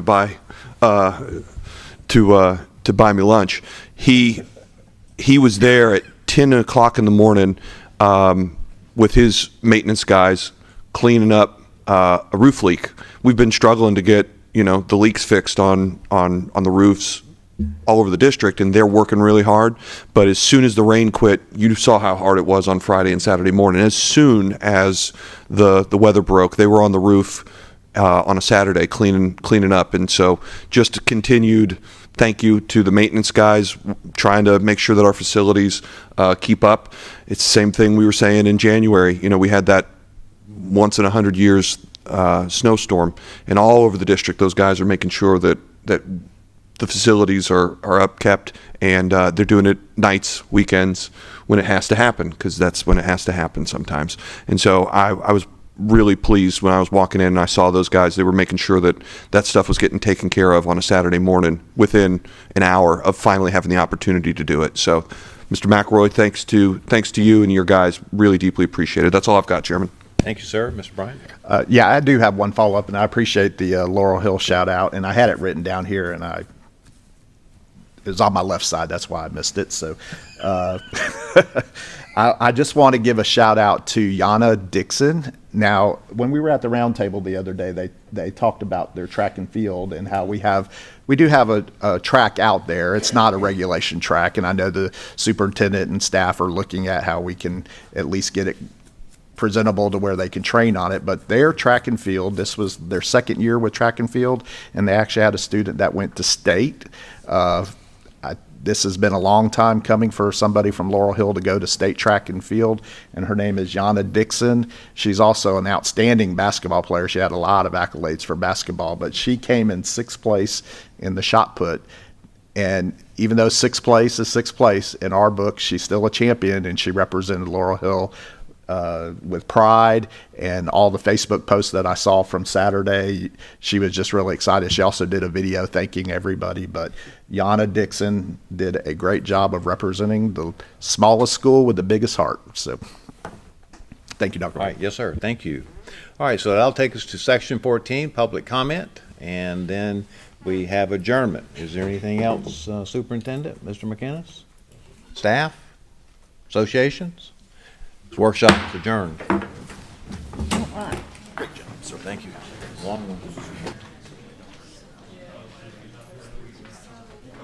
to buy me lunch. He was there at 10 o'clock in the morning with his maintenance guys cleaning up a roof leak. We've been struggling to get the leaks fixed on the roofs all over the district, and they're working really hard. But as soon as the rain quit, you saw how hard it was on Friday and Saturday morning. As soon as the weather broke, they were on the roof on a Saturday cleaning up. And so just a continued thank you to the maintenance guys trying to make sure that our facilities keep up. It's the same thing we were saying in January. We had that once in 100 years snowstorm, and all over the district those guys are making sure that the facilities are upkept, and they're doing it nights, weekends, when it has to happen, because that's when it has to happen sometimes. And so I was really pleased when I was walking in and I saw those guys. They were making sure that stuff was getting taken care of on a Saturday morning within an hour of finally having the opportunity to do it. So, Mr. McElroy, thanks to you and your guys. Really deeply appreciated. That's all I've got, Chairman. Thank you, sir. Mr. Bryant? Yeah, I do have one follow-up, and I appreciate the Laurel Hill shout-out, and I had it written down here, and it was on my left side. That's why I missed it. So I just want to give a shout-out to Yana Dixon. Now, when we were at the round table the other day, they talked about their track and field and how we do have a track out there. It's not a regulation track, and I know the superintendent and staff are looking at how we can at least get it presentable to where they can train on it. But their track and field, this was their second year with track and field, and they actually had a student that went to state. This has been a long time coming for somebody from Laurel Hill to go to state track and field, and her name is Yana Dixon. She's also an outstanding basketball player. She had a lot of accolades for basketball, but she came in 6th place in the shot put. And even though 6th place is 6th place, in our book, she's still a champion, and she represented Laurel Hill with pride. And all the Facebook posts that I saw from Saturday, she was just really excited. She also did a video thanking everybody. But Yana Dixon did a great job of representing the smallest school with the biggest heart. So thank you, Dr. All right, yes, sir. Thank you. All right, so that'll take us to section 14, public comment, and then we have adjournment. Is there anything else, Superintendent, Mr. McInnes? Staff? Associations? This workshop is adjourned. All right. Great job, sir. Thank you. Long one.